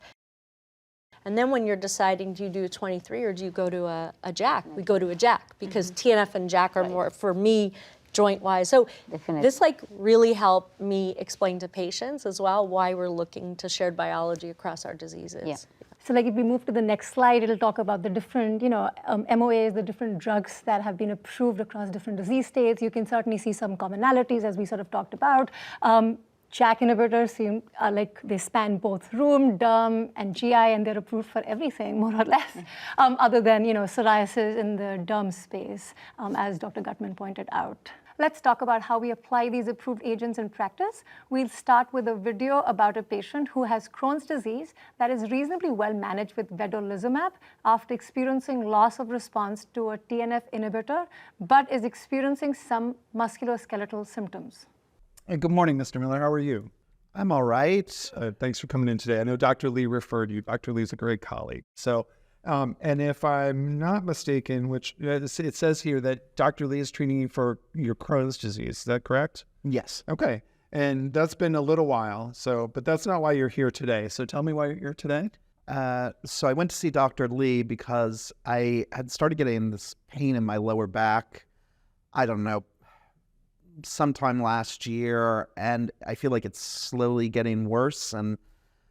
And then when you're deciding, do you do a 23 or do you go to a JAK? We go to a JAK because TNF and JAK are more, for me, joint-wise. So this like really helped me explain to patients as well why we're looking to shared biology across our diseases. Yeah. So like if we move to the next slide, it'll talk about the different, MOAs, the different drugs that have been approved across different disease states. You can certainly see some commonalities as we sort of talked about. JAK inhibitors seem like they span both rheum, derm, and GI, and they're approved for everything, more or less, other than psoriasis in the derm space, as Dr. Guttman pointed out. Let's talk about how we apply these approved agents in practice. We'll start with a video about a patient who has Crohn's disease that is reasonably well managed with vedolizumab after experiencing loss of response to a TNF inhibitor, but is experiencing some musculoskeletal symptoms. Hey, good morning, Mr. Miller. How are you? I'm all right. Thanks for coming in today. I know Dr. Lee referred you. Dr. Lee is a great colleague. So, and if I'm not mistaken, which it says here that Dr. Lee is treating you for your Crohn's disease. Is that correct? Yes. Okay. And that's been a little while. So, but that's not why you're here today. So tell me why you're here today. So I went to see Dr. Lee because I had started getting this pain in my lower back, I don't know, sometime last year, and I feel like it's slowly getting worse, and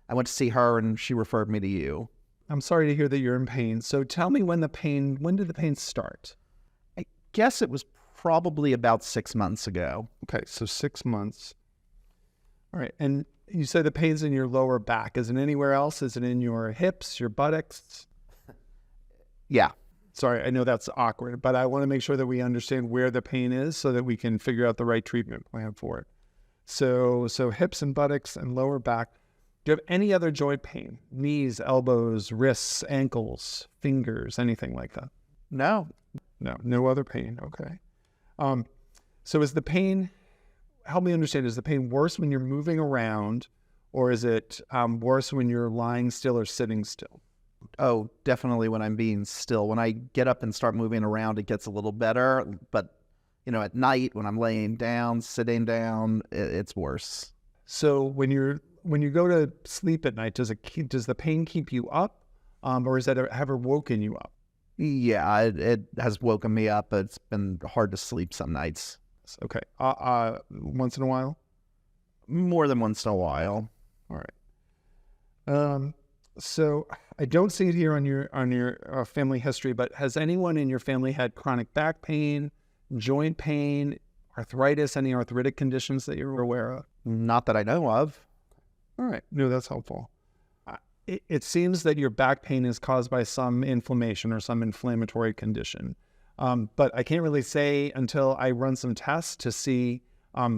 I went to see her and she referred me to you. I'm sorry to hear that you're in pain. So tell me when did the pain start? I guess it was probably about 6 months ago. Okay, so 6 months. All right, and you said the pain's in your lower back. Is it anywhere else? Is it in your hips, your buttocks? Yeah. Sorry, I know that's awkward, but I want to make sure that we understand where the pain is so that we can figure out the right treatment plan for it. So hips and buttocks and lower back. Do you have any other joint pain? Knees, elbows, wrists, ankles, fingers, anything like that? No. No other pain. Okay. So is the pain, help me understand, is the pain worse when you're moving around, or is it worse when you're lying still or sitting still? Oh, definitely when I'm being still. When I get up and start moving around, it gets a little better. But, at night when I'm laying down, sitting down, it's worse. So when you go to sleep at night, does the pain keep you up, or has that ever woken you up? Yeah, it has woken me up. It's been hard to sleep some nights. Okay. Once in a while? More than once in a while. All right. So I don't see it here on your family history, but has anyone in your family had chronic back pain, joint pain, arthritis, any arthritic conditions that you're aware of? Not that I know of. All right. No, that's helpful. It seems that your back pain is caused by some inflammation or some inflammatory condition. But I can't really say until I run some tests to see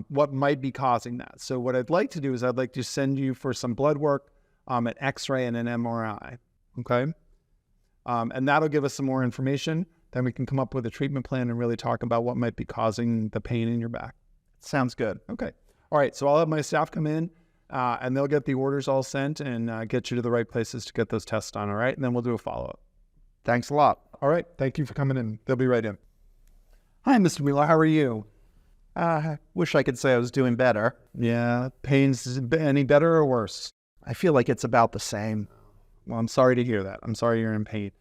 what might be causing that. So what I'd like to do is I'd like to send you for some blood work, an X-ray and an MRI, okay? And that'll give us some more information. Then we can come up with a treatment plan and really talk about what might be causing the pain in your back. Sounds good. Okay. All right, so I'll have my staff come in and they'll get the orders all sent and get you to the right places to get those tests done, all right? And then we'll do a follow-up. Thanks a lot. All right, thank you for coming in. They'll be right in. Hi, Mr. Wheeler, how are you? Wish I could say I was doing better. Yeah, pain's any better or worse? I feel like it's about the same. Well, I'm sorry to hear that. I'm sorry you're in pain.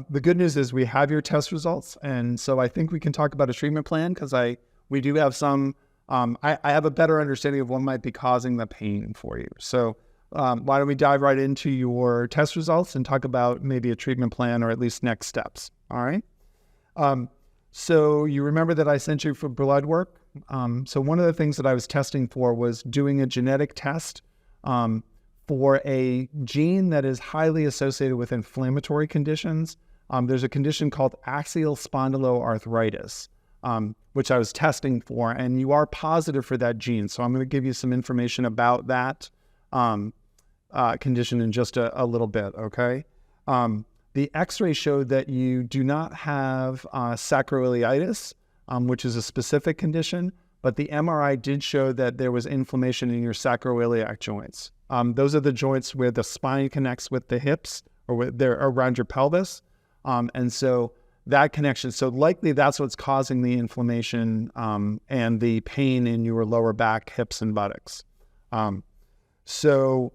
The good news is we have your test results, and so I think we can talk about a treatment plan because we do have some, I have a better understanding of what might be causing the pain for you. So why don't we dive right into your test results and talk about maybe a treatment plan or at least next steps, all right? So you remember that I sent you for blood work? So one of the things that I was testing for was doing a genetic test for a gene that is highly associated with inflammatory conditions. There's a condition called axial spondyloarthritis, which I was testing for, and you are positive for that gene. So I'm going to give you some information about that condition in just a little bit, okay? The X-ray showed that you do not have sacroiliitis, which is a specific condition, but the MRI did show that there was inflammation in your sacroiliac joints. Those are the joints where the spine connects with the hips or they're around your pelvis. And so that connection, so likely that's what's causing the inflammation and the pain in your lower back, hips, and buttocks. So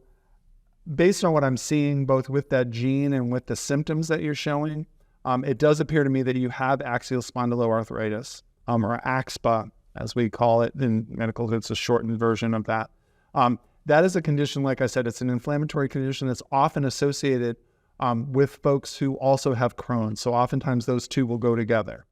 based on what I'm seeing, both with that gene and with the symptoms that you're showing, it does appear to me that you have axial spondyloarthritis, or ACPE, as we call it in medical. It's a shortened version of that. That is a condition, like I said, it's an inflammatory condition that's often associated with folks who also have Crohn. So oftentimes those two will go together.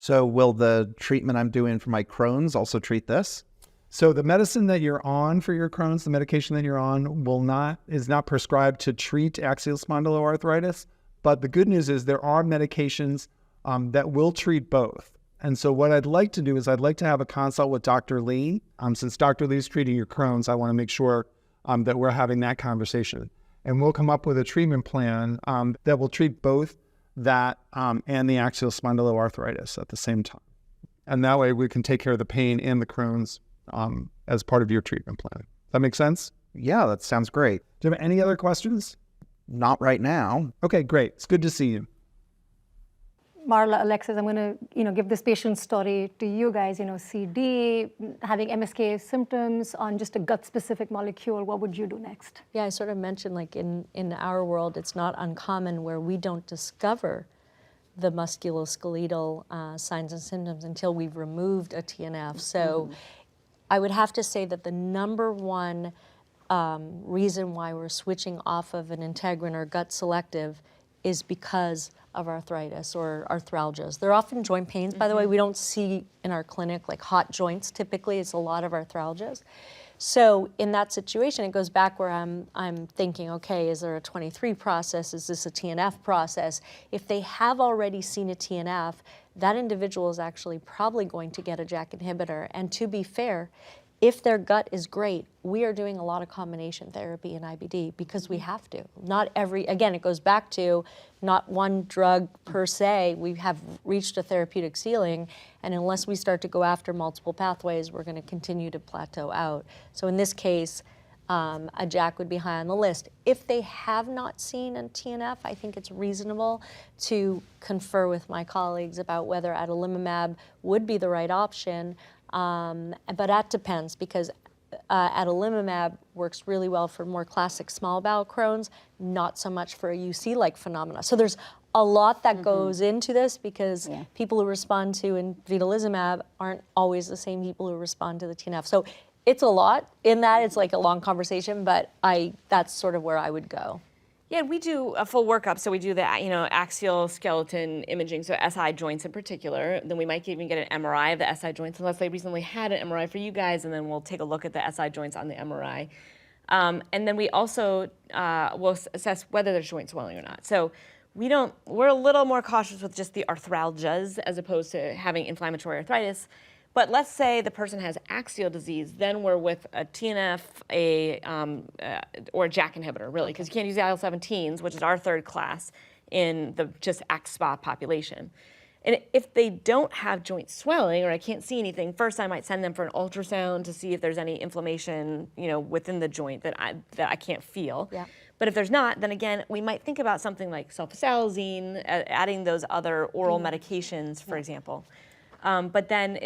So will the treatment I'm doing for my Crohn's also treat this? So the medicine that you're on for your Crohn's, the medication that you're on is not prescribed to treat axial spondyloarthritis. But the good news is there are medications that will treat both. And so what I'd like to do is I'd like to have a consult with Dr. Lee. Since Dr. Lee's treating your Crohn's, I want to make sure that we're having that conversation. And we'll come up with a treatment plan that will treat both that and the axial spondyloarthritis at the same time. And that way we can take care of the pain and the Crohn's as part of your treatment plan. Does that make sense? Yeah, that sounds great. Do you have any other questions? Not right now. Okay, great. It's good to see you. Marla, Alexis, I'm going to, give this patient's story to you guys. CD, having MSK symptoms on just a gut-specific molecule. What would you do next? Yeah, I sort of mentioned, like in our world, it's not uncommon where we don't discover the musculoskeletal signs and symptoms until we've removed a TNF. So I would have to say that the number one reason why we're switching off of an integrin or gut selective is because of arthritis or arthralgias. They're often joint pains, by the way. We don't see in our clinic like hot joints typically. It's a lot of arthralgias. So in that situation, it goes back where I'm thinking, okay, is there a 23 process? Is this a TNF process? If they have already seen a TNF, that individual is actually probably going to get a JAK inhibitor. And to be fair, If their gut is great, we are doing a lot of combination therapy in IBD because we have to. Not every, again, it goes back to not one drug per se. We have reached a therapeutic ceiling, and unless we start to go after multiple pathways, we're going to continue to plateau out. So in this case, a JAK would be high on the list. If they have not seen a TNF, I think it's reasonable to confer with my colleagues about whether adalimumab would be the right option. But that depends, because adalimumab works really well for more classic small bowel Crohn's, not so much for a UC-like phenomena. So there's a lot that goes into this, because people who respond to vedolizumab aren't always the same people who respond to the TNF. So it's a lot in that. It's like a long conversation, but that's sort of where I would go. Yeah, we do a full workup. So we do the axial skeleton imaging, so SI joints in particular. Then we might even get an MRI of the SI joints, unless they recently had an MRI for you guys, and then we'll take a look at the SI joints on the MRI. And then we also will assess whether there's joint swelling or not. So we're a little more cautious with just the arthralgias as opposed to having inflammatory arthritis. But let's say the person has axial disease, then we're with a TNF, or a JAK inhibitor, really, because you can't use the IL-17s, which is our third class, in the just ACSPA population. And if they don't have joint swelling, or I can't see anything, first I might send them for an ultrasound to see if there's any inflammation, within the joint that I can't feel. Yeah. But if there's not, then again, we might think about something like sulfasalazine, adding those other oral medications, for example. But then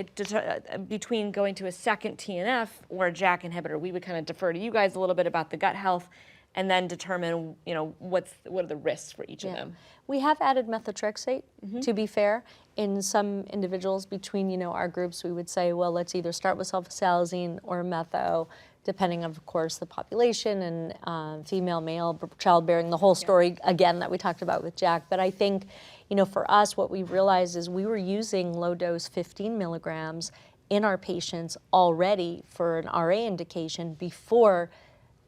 between going to a second TNF or a JAK inhibitor, we would kind of defer to you guys a little bit about the gut health, and then determine, what are the risks for each of them. We have added methotrexate, to be fair. In some individuals between, our groups, we would say, well, let's either start with sulfasalazine or metho, depending, of course, the population and female, male, childbearing, the whole story, again, that we talked about with JAK. But I think, for us, what we realized is we were using low dose 15 milligrams in our patients already for an RA indication before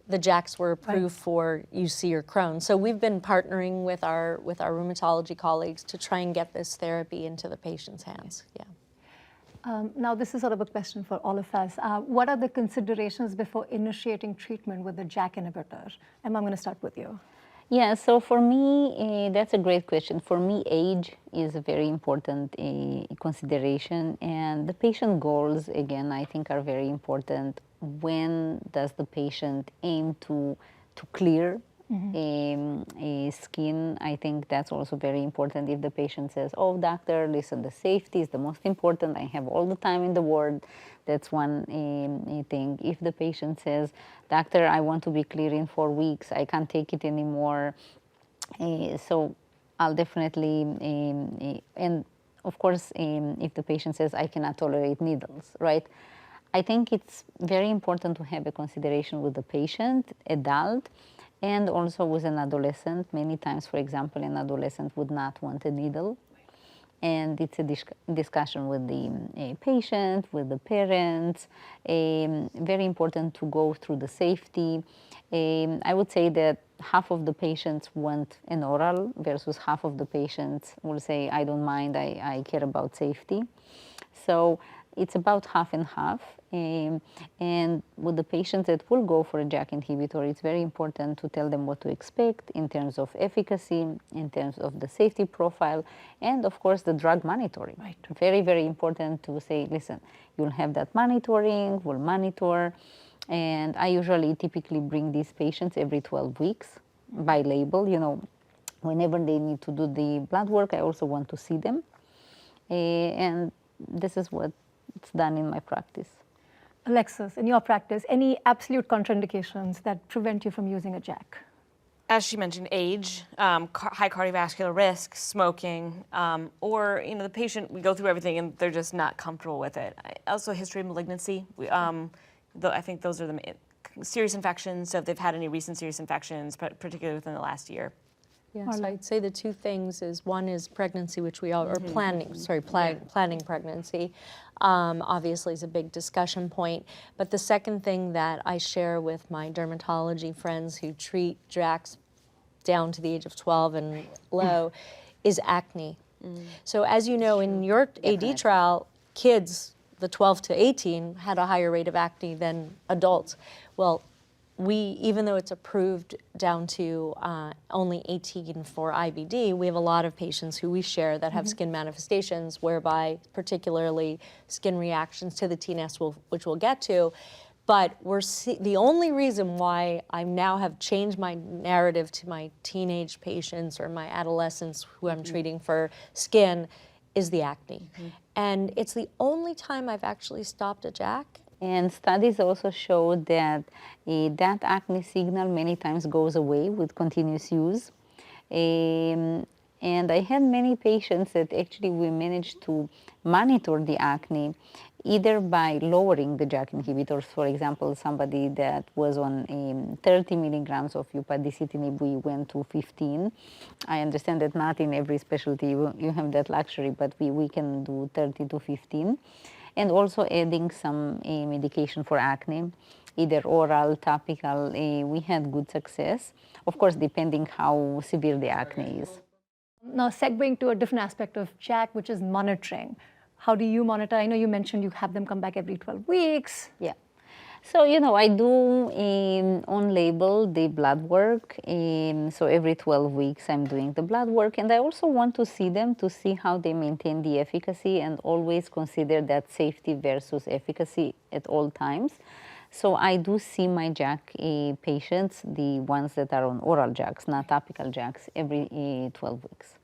the JAKs were approved for UC or Crohn. So we've been partnering with our rheumatology colleagues to try and get this therapy into the patient's hands. Now, this is sort of a question for all of us. What are the considerations before initiating treatment with a JAK inhibitor? Emma, I'm going to start with you. Yeah, so for me, that's a great question. For me, age is a very important consideration, and the patient goals, again, I think are very important. When does the patient aim to clear skin? I think that's also very important. If the patient says, oh, doctor, listen, the safety is the most important, I have all the time in the world, that's one thing. If the patient says, doctor, I want to be clear in 4 weeks, I can't take it anymore, so I'll definitely, and of course, if the patient says, I cannot tolerate needles, right? I think it's very important to have a consideration with the patient, adult, and also with an adolescent. Many times, for example, an adolescent would not want a needle. And it's a discussion with the patient, with the parents. Very important to go through the safety. I would say that half of the patients want an oral versus half of the patients will say, I don't mind, I care about safety. So it's about half and half. And with the patients that will go for a JAK inhibitor, it's very important to tell them what to expect in terms of efficacy, in terms of the safety profile, and of course the drug monitoring. Right. Very, very important to say, listen, you'll have that monitoring, we'll monitor. And I usually typically bring these patients every 12 weeks by label. Whenever they need to do the blood work, I also want to see them. And this is what's done in my practice. Alexis, in your practice, any absolute contraindications that prevent you from using a JAK? As she mentioned, age, high cardiovascular risk, smoking, or the patient, we go through everything and they're just not comfortable with it. Also, history of malignancy. I think those are the serious infections. So if they've had any recent serious infections, particularly within the last year. Yeah, so I'd say the two things is, one is pregnancy, which we all are planning pregnancy. Obviously is a big discussion point. But the second thing that I share with my dermatology friends who treat JAKs down to the age of 12 and low is acne. So as you know, in your AD trial, kids the 12 to 18 had a higher rate of acne than adults. Well, even though it's approved down to only 18 for IBD, we have a lot of patients who we share that have skin manifestations, whereby particularly skin reactions to the TNFs, which we'll get to. But the only reason why I now have changed my narrative to my teenage patients or my adolescents who I'm treating for skin is the acne. And it's the only time I've actually stopped a JAK. And studies also show that that acne signal many times goes away with continuous use. And I had many patients that actually we managed to monitor the acne either by lowering the JAK inhibitors. For example, somebody that was on 30 milligrams of upadacitinib, we went to 15. I understand that not in every specialty you have that luxury, but we can do 30 to 15. And also adding some medication for acne, either oral, topical. We had good success, of course, depending how severe the acne is. Now, segueing to a different aspect of JAK, which is monitoring. How do you monitor? I know you mentioned you have them come back every 12 weeks. Yeah. So, I do on label the blood work. So every 12 weeks I'm doing the blood work. And I also want to see them to see how they maintain the efficacy and always consider that safety versus efficacy at all times. So I do see my JAK patients, the ones that are on oral JAKs, not topical JAKs, every 12 weeks.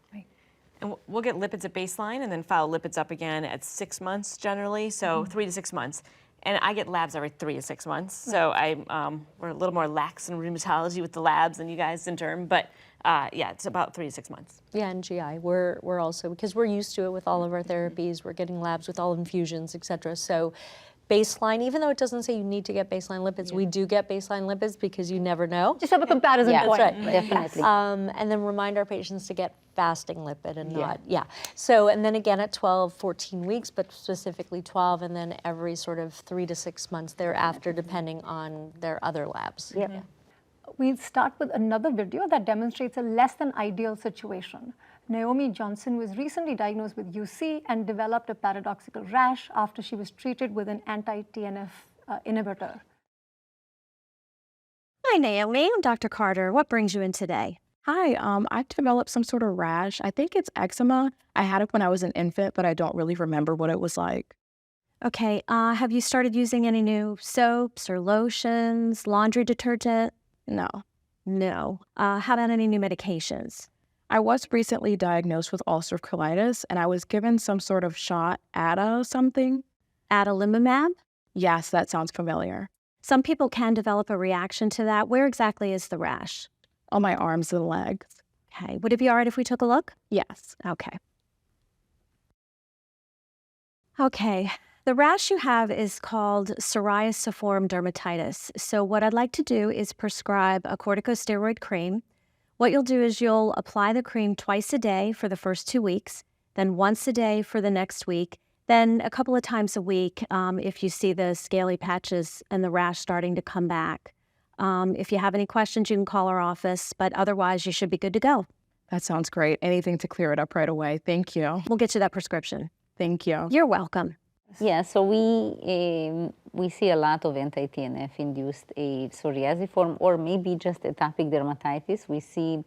And we'll get lipids at baseline and then follow lipids up again at 6 months generally, so 3 to 6 months. And I get labs every 3 to 6 months, so we're a little more lax in rheumatology with the labs than you guys in derm, but yeah, it's about 3 to 6 months. Yeah, and GI, we're also, because we're used to it with all of our therapies, we're getting labs with all infusions, et cetera. So baseline, even though it doesn't say you need to get baseline lipids, we do get baseline lipids because you never know. Just have a comparison point. That's right. Definitely. And then remind our patients to get fasting lipid and not, So, and then again at 12, 14 weeks, but specifically 12, and then every sort of 3 to 6 months thereafter, depending on their other labs. Yeah. We'll start with another video that demonstrates a less than ideal situation. Naomi Johnson was recently diagnosed with UC and developed a paradoxical rash after she was treated with an anti-TNF inhibitor. Hi, Naomi. I'm Dr. Carter. What brings you in today? Hi, I've developed some sort of rash. I think it's eczema. I had it when I was an infant, but I don't really remember what it was like. Okay, have you started using any new soaps or lotions, laundry detergent? No. No. How about any new medications? I was recently diagnosed with ulcerative colitis, and I was given some sort of shot, something. Adalimumab? Yes, that sounds familiar. Some people can develop a reaction to that. Where exactly is the rash? On my arms and legs. Okay, would it be all right if we took a look? Yes. Okay. Okay, the rash you have is called psoriasiform dermatitis. So what I'd like to do is prescribe a corticosteroid cream. What you'll do is you'll apply the cream twice a day for the first 2 weeks, then once a day for the next week, then a couple of times a week if you see the scaly patches and the rash starting to come back. If you have any questions, you can call our office, but otherwise you should be good to go. That sounds great. Anything to clear it up right away. Thank you. We'll get you that prescription. Thank you. You're welcome. Yeah, so we see a lot of anti-TNF induced psoriasiform or maybe just atopic dermatitis. We see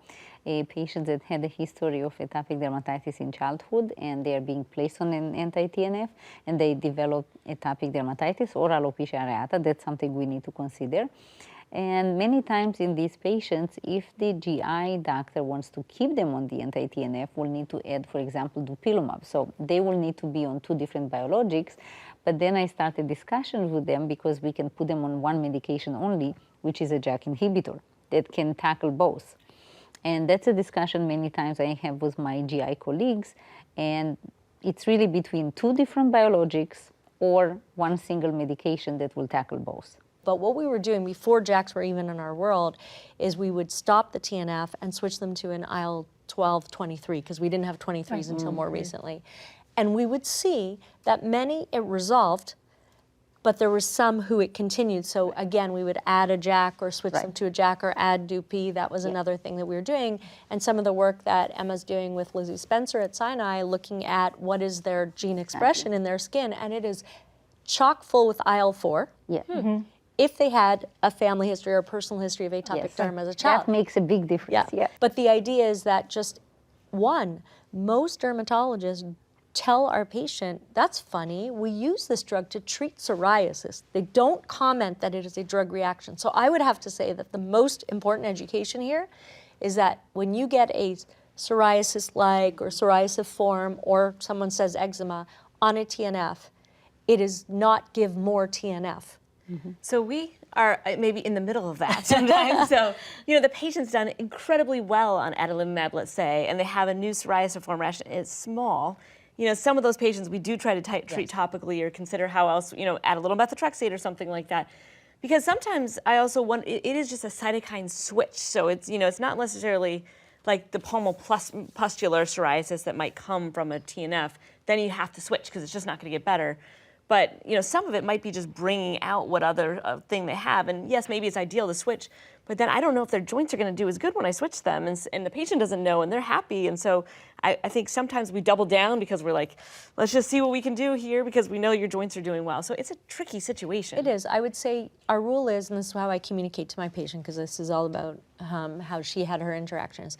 patients that had a history of atopic dermatitis in childhood and they are being placed on an anti-TNF and they develop atopic dermatitis or alopecia areata. That's something we need to consider. And many times in these patients, if the GI doctor wants to keep them on the anti-TNF, will need to add, for example, dupilumab. So they will need to be on 2 different biologics. But then I started discussions with them because we can put them on 1 medication only, which is a JAK inhibitor that can tackle both. And that's a discussion many times I have with my GI colleagues. And it's really between 2 different biologics or 1 single medication that will tackle both. But what we were doing before JAKs were even in our world is we would stop the TNF and switch them to an IL-12, 23, because we didn't have 23s until more recently. And we would see that many it resolved, but there were some who it continued. So again, we would add a JAK or switch them to a JAK or add Dupi. That was another thing that we were doing. And some of the work that Emma's doing with Lizzie Spencer at Sinai, looking at what is their gene expression in their skin, and it is chock full with IL-4. Yeah. If they had a family history or a personal history of atopic derm as a child. That makes a big difference. Yeah. But the idea is that just most dermatologists tell our patient, that's funny, we use this drug to treat psoriasis. They don't comment that it is a drug reaction. So I would have to say that the most important education here is that when you get a psoriasis-like or psoriasis form, or someone says eczema on a TNF, it is not give more TNF. So we are maybe in the middle of that sometimes. So, the patient's done incredibly well on adalimumab, let's say, and they have a new psoriasis form rash, and it's small. Some of those patients we do try to treat topically or consider how else, add a little methotrexate or something like that. Because sometimes I also want, it is just a cytokine switch. So it's, it's not necessarily like the pustular psoriasis that might come from a TNF. Then you have to switch because it's just not going to get better. But some of it might be just bringing out what other thing they have. And yes, maybe it's ideal to switch, but then I don't know if their joints are going to do as good when I switch them, and the patient doesn't know, and they're happy. And so I think sometimes we double down because we're like, let's just see what we can do here because we know your joints are doing well. So it's a tricky situation. It is. I would say our rule is, and this is how I communicate to my patient, because this is all about how she had her interactions.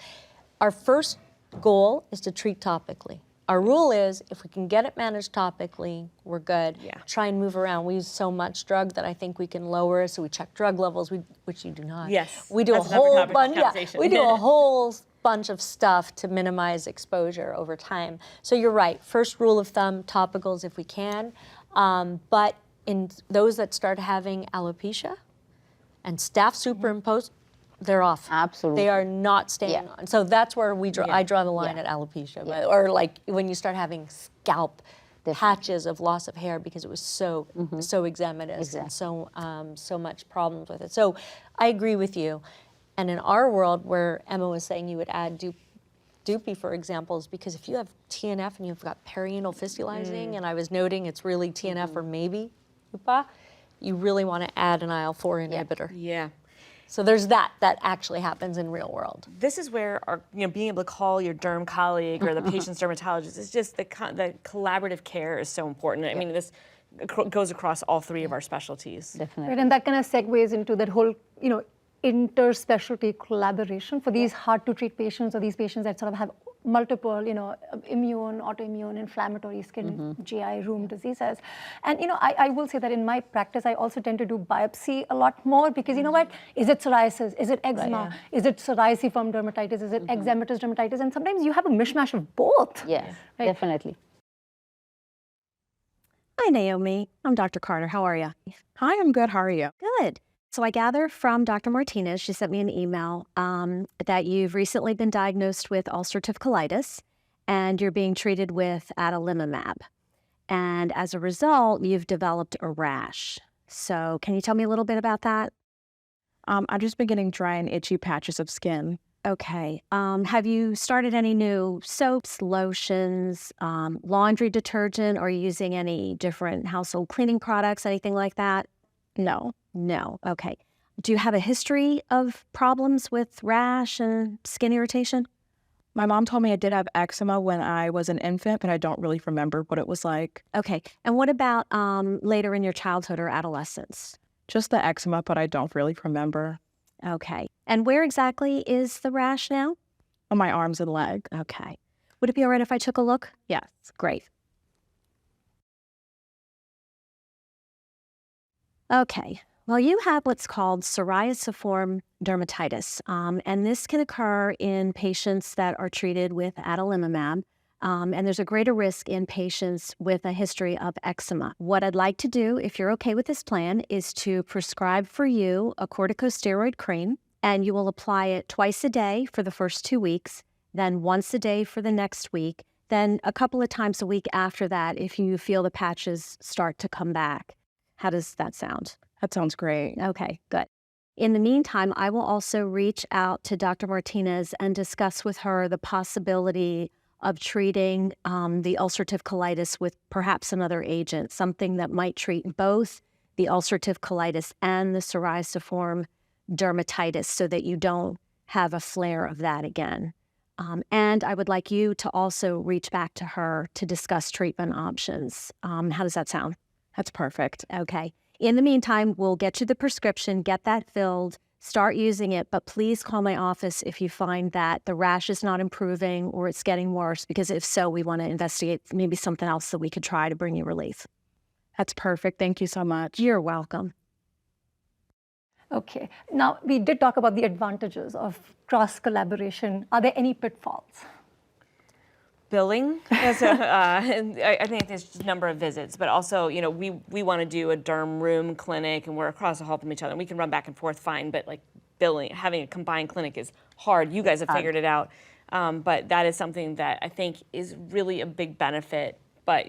Our first goal is to treat topically. Our rule is, if we can get it managed topically, we're good. Try and move around. We use so much drug that I think we can lower, so we check drug levels, which you do not. Yes. We do a whole bunch. We do a whole bunch of stuff to minimize exposure over time. So you're right. First rule of thumb: topicals if we can. But in those that start having alopecia and staph superimposed, they're off. Absolutely. They are not staying on. So that's where I draw the line at alopecia. Or like when you start having scalp patches of loss of hair because it was so eczematous and so much problems with it. So I agree with you. And in our world, where Emma was saying you would add Dupi, for example, is because if you have TNF and you've got perianal fistulizing, and I was noting it's really TNF or maybe Dupa, you really want to add an IL-4 inhibitor. Yeah. So there's that actually happens in real world. This is where our, being able to call your derm colleague or the patient's dermatologist is just the collaborative care is so important. I mean, this goes across all three of our specialties. Definitely. Right, and that kind of segues into that whole, inter-specialty collaboration for these hard to treat patients or these patients that sort of have multiple, immune, autoimmune, inflammatory skin, GI, rheum diseases. And, I will say that in my practice, I also tend to do biopsy a lot more because, you know what, is it psoriasis? Is it eczema? Is it psoriasiform dermatitis? Is it eczematous dermatitis? And sometimes you have a mishmash of both. Yes, definitely. Hi, Naomi. I'm Dr. Carter. How are you? Hi, I'm good. How are you? Good. So I gather from Dr. Martinez, she sent me an email, that you've recently been diagnosed with ulcerative colitis and you're being treated with adalimumab. And as a result, you've developed a rash. So can you tell me a little bit about that? I've just been getting dry and itchy patches of skin. Okay. Have you started any new soaps, lotions, laundry detergent, or are you using any different household cleaning products, anything like that? No. No. Okay. Do you have a history of problems with rash and skin irritation? My mom told me I did have eczema when I was an infant, but I don't really remember what it was like. Okay. And what about later in your childhood or adolescence? Just the eczema, but I don't really remember. Okay. And where exactly is the rash now? On my arms and leg. Okay. Would it be all right if I took a look? Yes. Great. Okay. Well, you have what's called psoriasiform dermatitis, and this can occur in patients that are treated with adalimumab, and there's a greater risk in patients with a history of eczema. What I'd like to do, if you're okay with this plan, is to prescribe for you a corticosteroid cream, and you will apply it twice a day for the first 2 weeks, then once a day for the next week, then a couple of times a week after that if you feel the patches start to come back. How does that sound? That sounds great. Okay, good. In the meantime, I will also reach out to Dr. Martinez and discuss with her the possibility of treating the ulcerative colitis with perhaps another agent, something that might treat both the ulcerative colitis and the psoriasiform dermatitis so that you don't have a flare of that again. And I would like you to also reach back to her to discuss treatment options. How does that sound? That's perfect. Okay. In the meantime, we'll get you the prescription, get that filled, start using it, but please call my office if you find that the rash is not improving or it's getting worse, because if so, we want to investigate maybe something else that we could try to bring you relief. That's perfect. Thank you so much. You're welcome. Okay. Now, we did talk about the advantages of cross-collaboration. Are there any pitfalls? Billing, I think there's just a number of visits, but also, we want to do a derm room clinic, and we're across the hall from each other, and we can run back and forth fine, but like billing, having a combined clinic is hard. You guys have figured it out, but that is something that I think is really a big benefit, but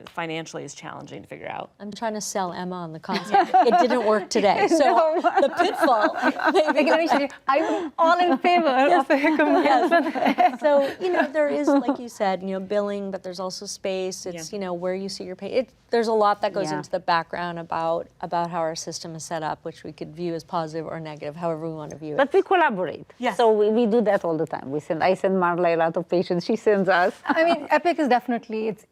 financially is challenging to figure out. I'm trying to sell Emma on the concept. It didn't work today. So the pitfall. I'm all in favor of a comparison. So, there is, like you said, billing, but there's also space. It's, where you see your patient. There's a lot that goes into the background about how our system is set up, which we could view as positive or negative, however we want to view it. But we collaborate. Yes. So we do that all the time. I send Marla a lot of patients. She sends us. I mean, EPIC is definitely, it's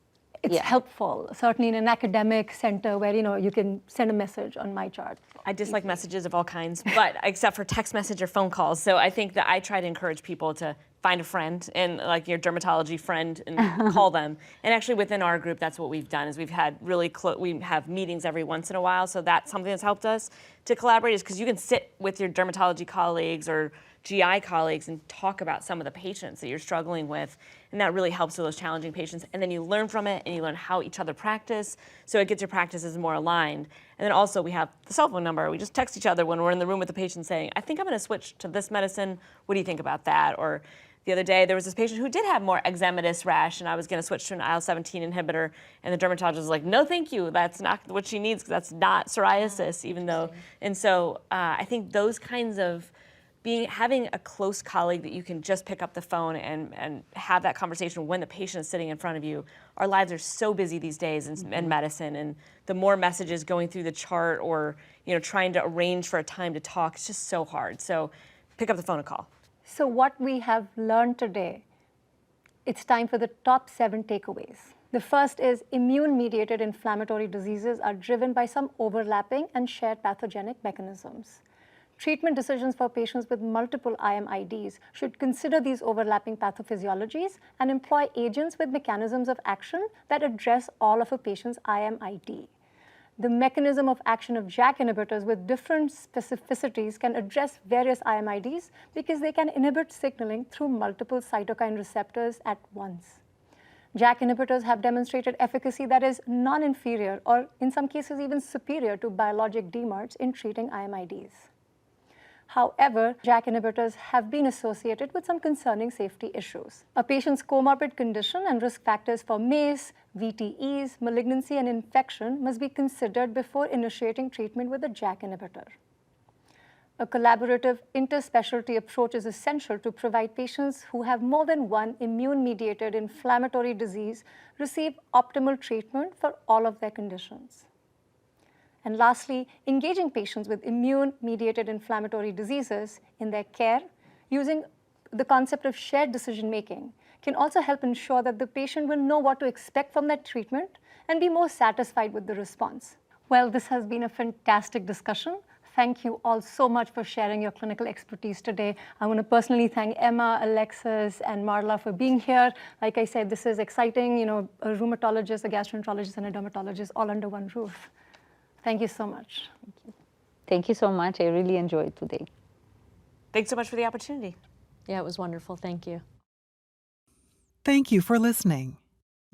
helpful, certainly in an academic center where, you can send a message on my chart. I dislike messages of all kinds, but except for text message or phone calls. So I think that I try to encourage people to find a friend, and like your dermatology friend, and call them. And actually within our group, that's what we've done, is we've had we have meetings every once in a while. So that's something that's helped us to collaborate, is because you can sit with your dermatology colleagues or GI colleagues and talk about some of the patients that you're struggling with, and that really helps with those challenging patients. And then you learn from it, and you learn how each other practice, so it gets your practices more aligned. And then also we have the cell phone number. We just text each other when we're in the room with the patient saying, I think I'm going to switch to this medicine. What do you think about that? Or the other day, there was this patient who did have more eczematous rash, and I was going to switch to an IL-17 inhibitor, and the dermatologist was like, no, thank you. That's not what she needs, because that's not psoriasis, even though. And so I think those kinds of having a close colleague that you can just pick up the phone and have that conversation when the patient is sitting in front of you. Our lives are so busy these days in medicine, and the more messages going through the chart, or trying to arrange for a time to talk, it's just so hard. So pick up the phone and call. So what we have learned today, it's time for the top 7 takeaways. The first is immune-mediated inflammatory diseases are driven by some overlapping and shared pathogenic mechanisms. Treatment decisions for patients with multiple IMIDs should consider these overlapping pathophysiologies and employ agents with mechanisms of action that address all of a patient's IMID. The mechanism of action of JAK inhibitors with different specificities can address various IMIDs because they can inhibit signaling through multiple cytokine receptors at once. JAK inhibitors have demonstrated efficacy that is non-inferior, or in some cases even superior, to biologic DMARDs in treating IMIDs. However, JAK inhibitors have been associated with some concerning safety issues. A patient's comorbid condition and risk factors for MACE, VTEs, malignancy, and infection must be considered before initiating treatment with a JAK inhibitor. A collaborative interspecialty approach is essential to provide patients who have more than one immune-mediated inflammatory disease receive optimal treatment for all of their conditions. And lastly, engaging patients with immune-mediated inflammatory diseases in their care using the concept of shared decision-making can also help ensure that the patient will know what to expect from that treatment and be more satisfied with the response. Well, this has been a fantastic discussion. Thank you all so much for sharing your clinical expertise today. I want to personally thank Emma, Alexis, and Marla for being here. Like I said, this is exciting, a rheumatologist, a gastroenterologist, and a dermatologist all under one roof. Thank you so much. Thank you. Thank you so much. I really enjoyed today. Thanks so much for the opportunity. Yeah, it was wonderful. Thank you. Thank you for listening.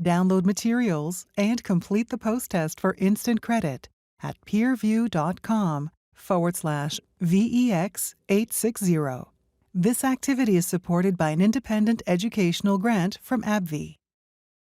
Download materials and complete the post-test for instant credit at peerview.com/VEX860. This activity is supported by an independent educational grant from AbbVie.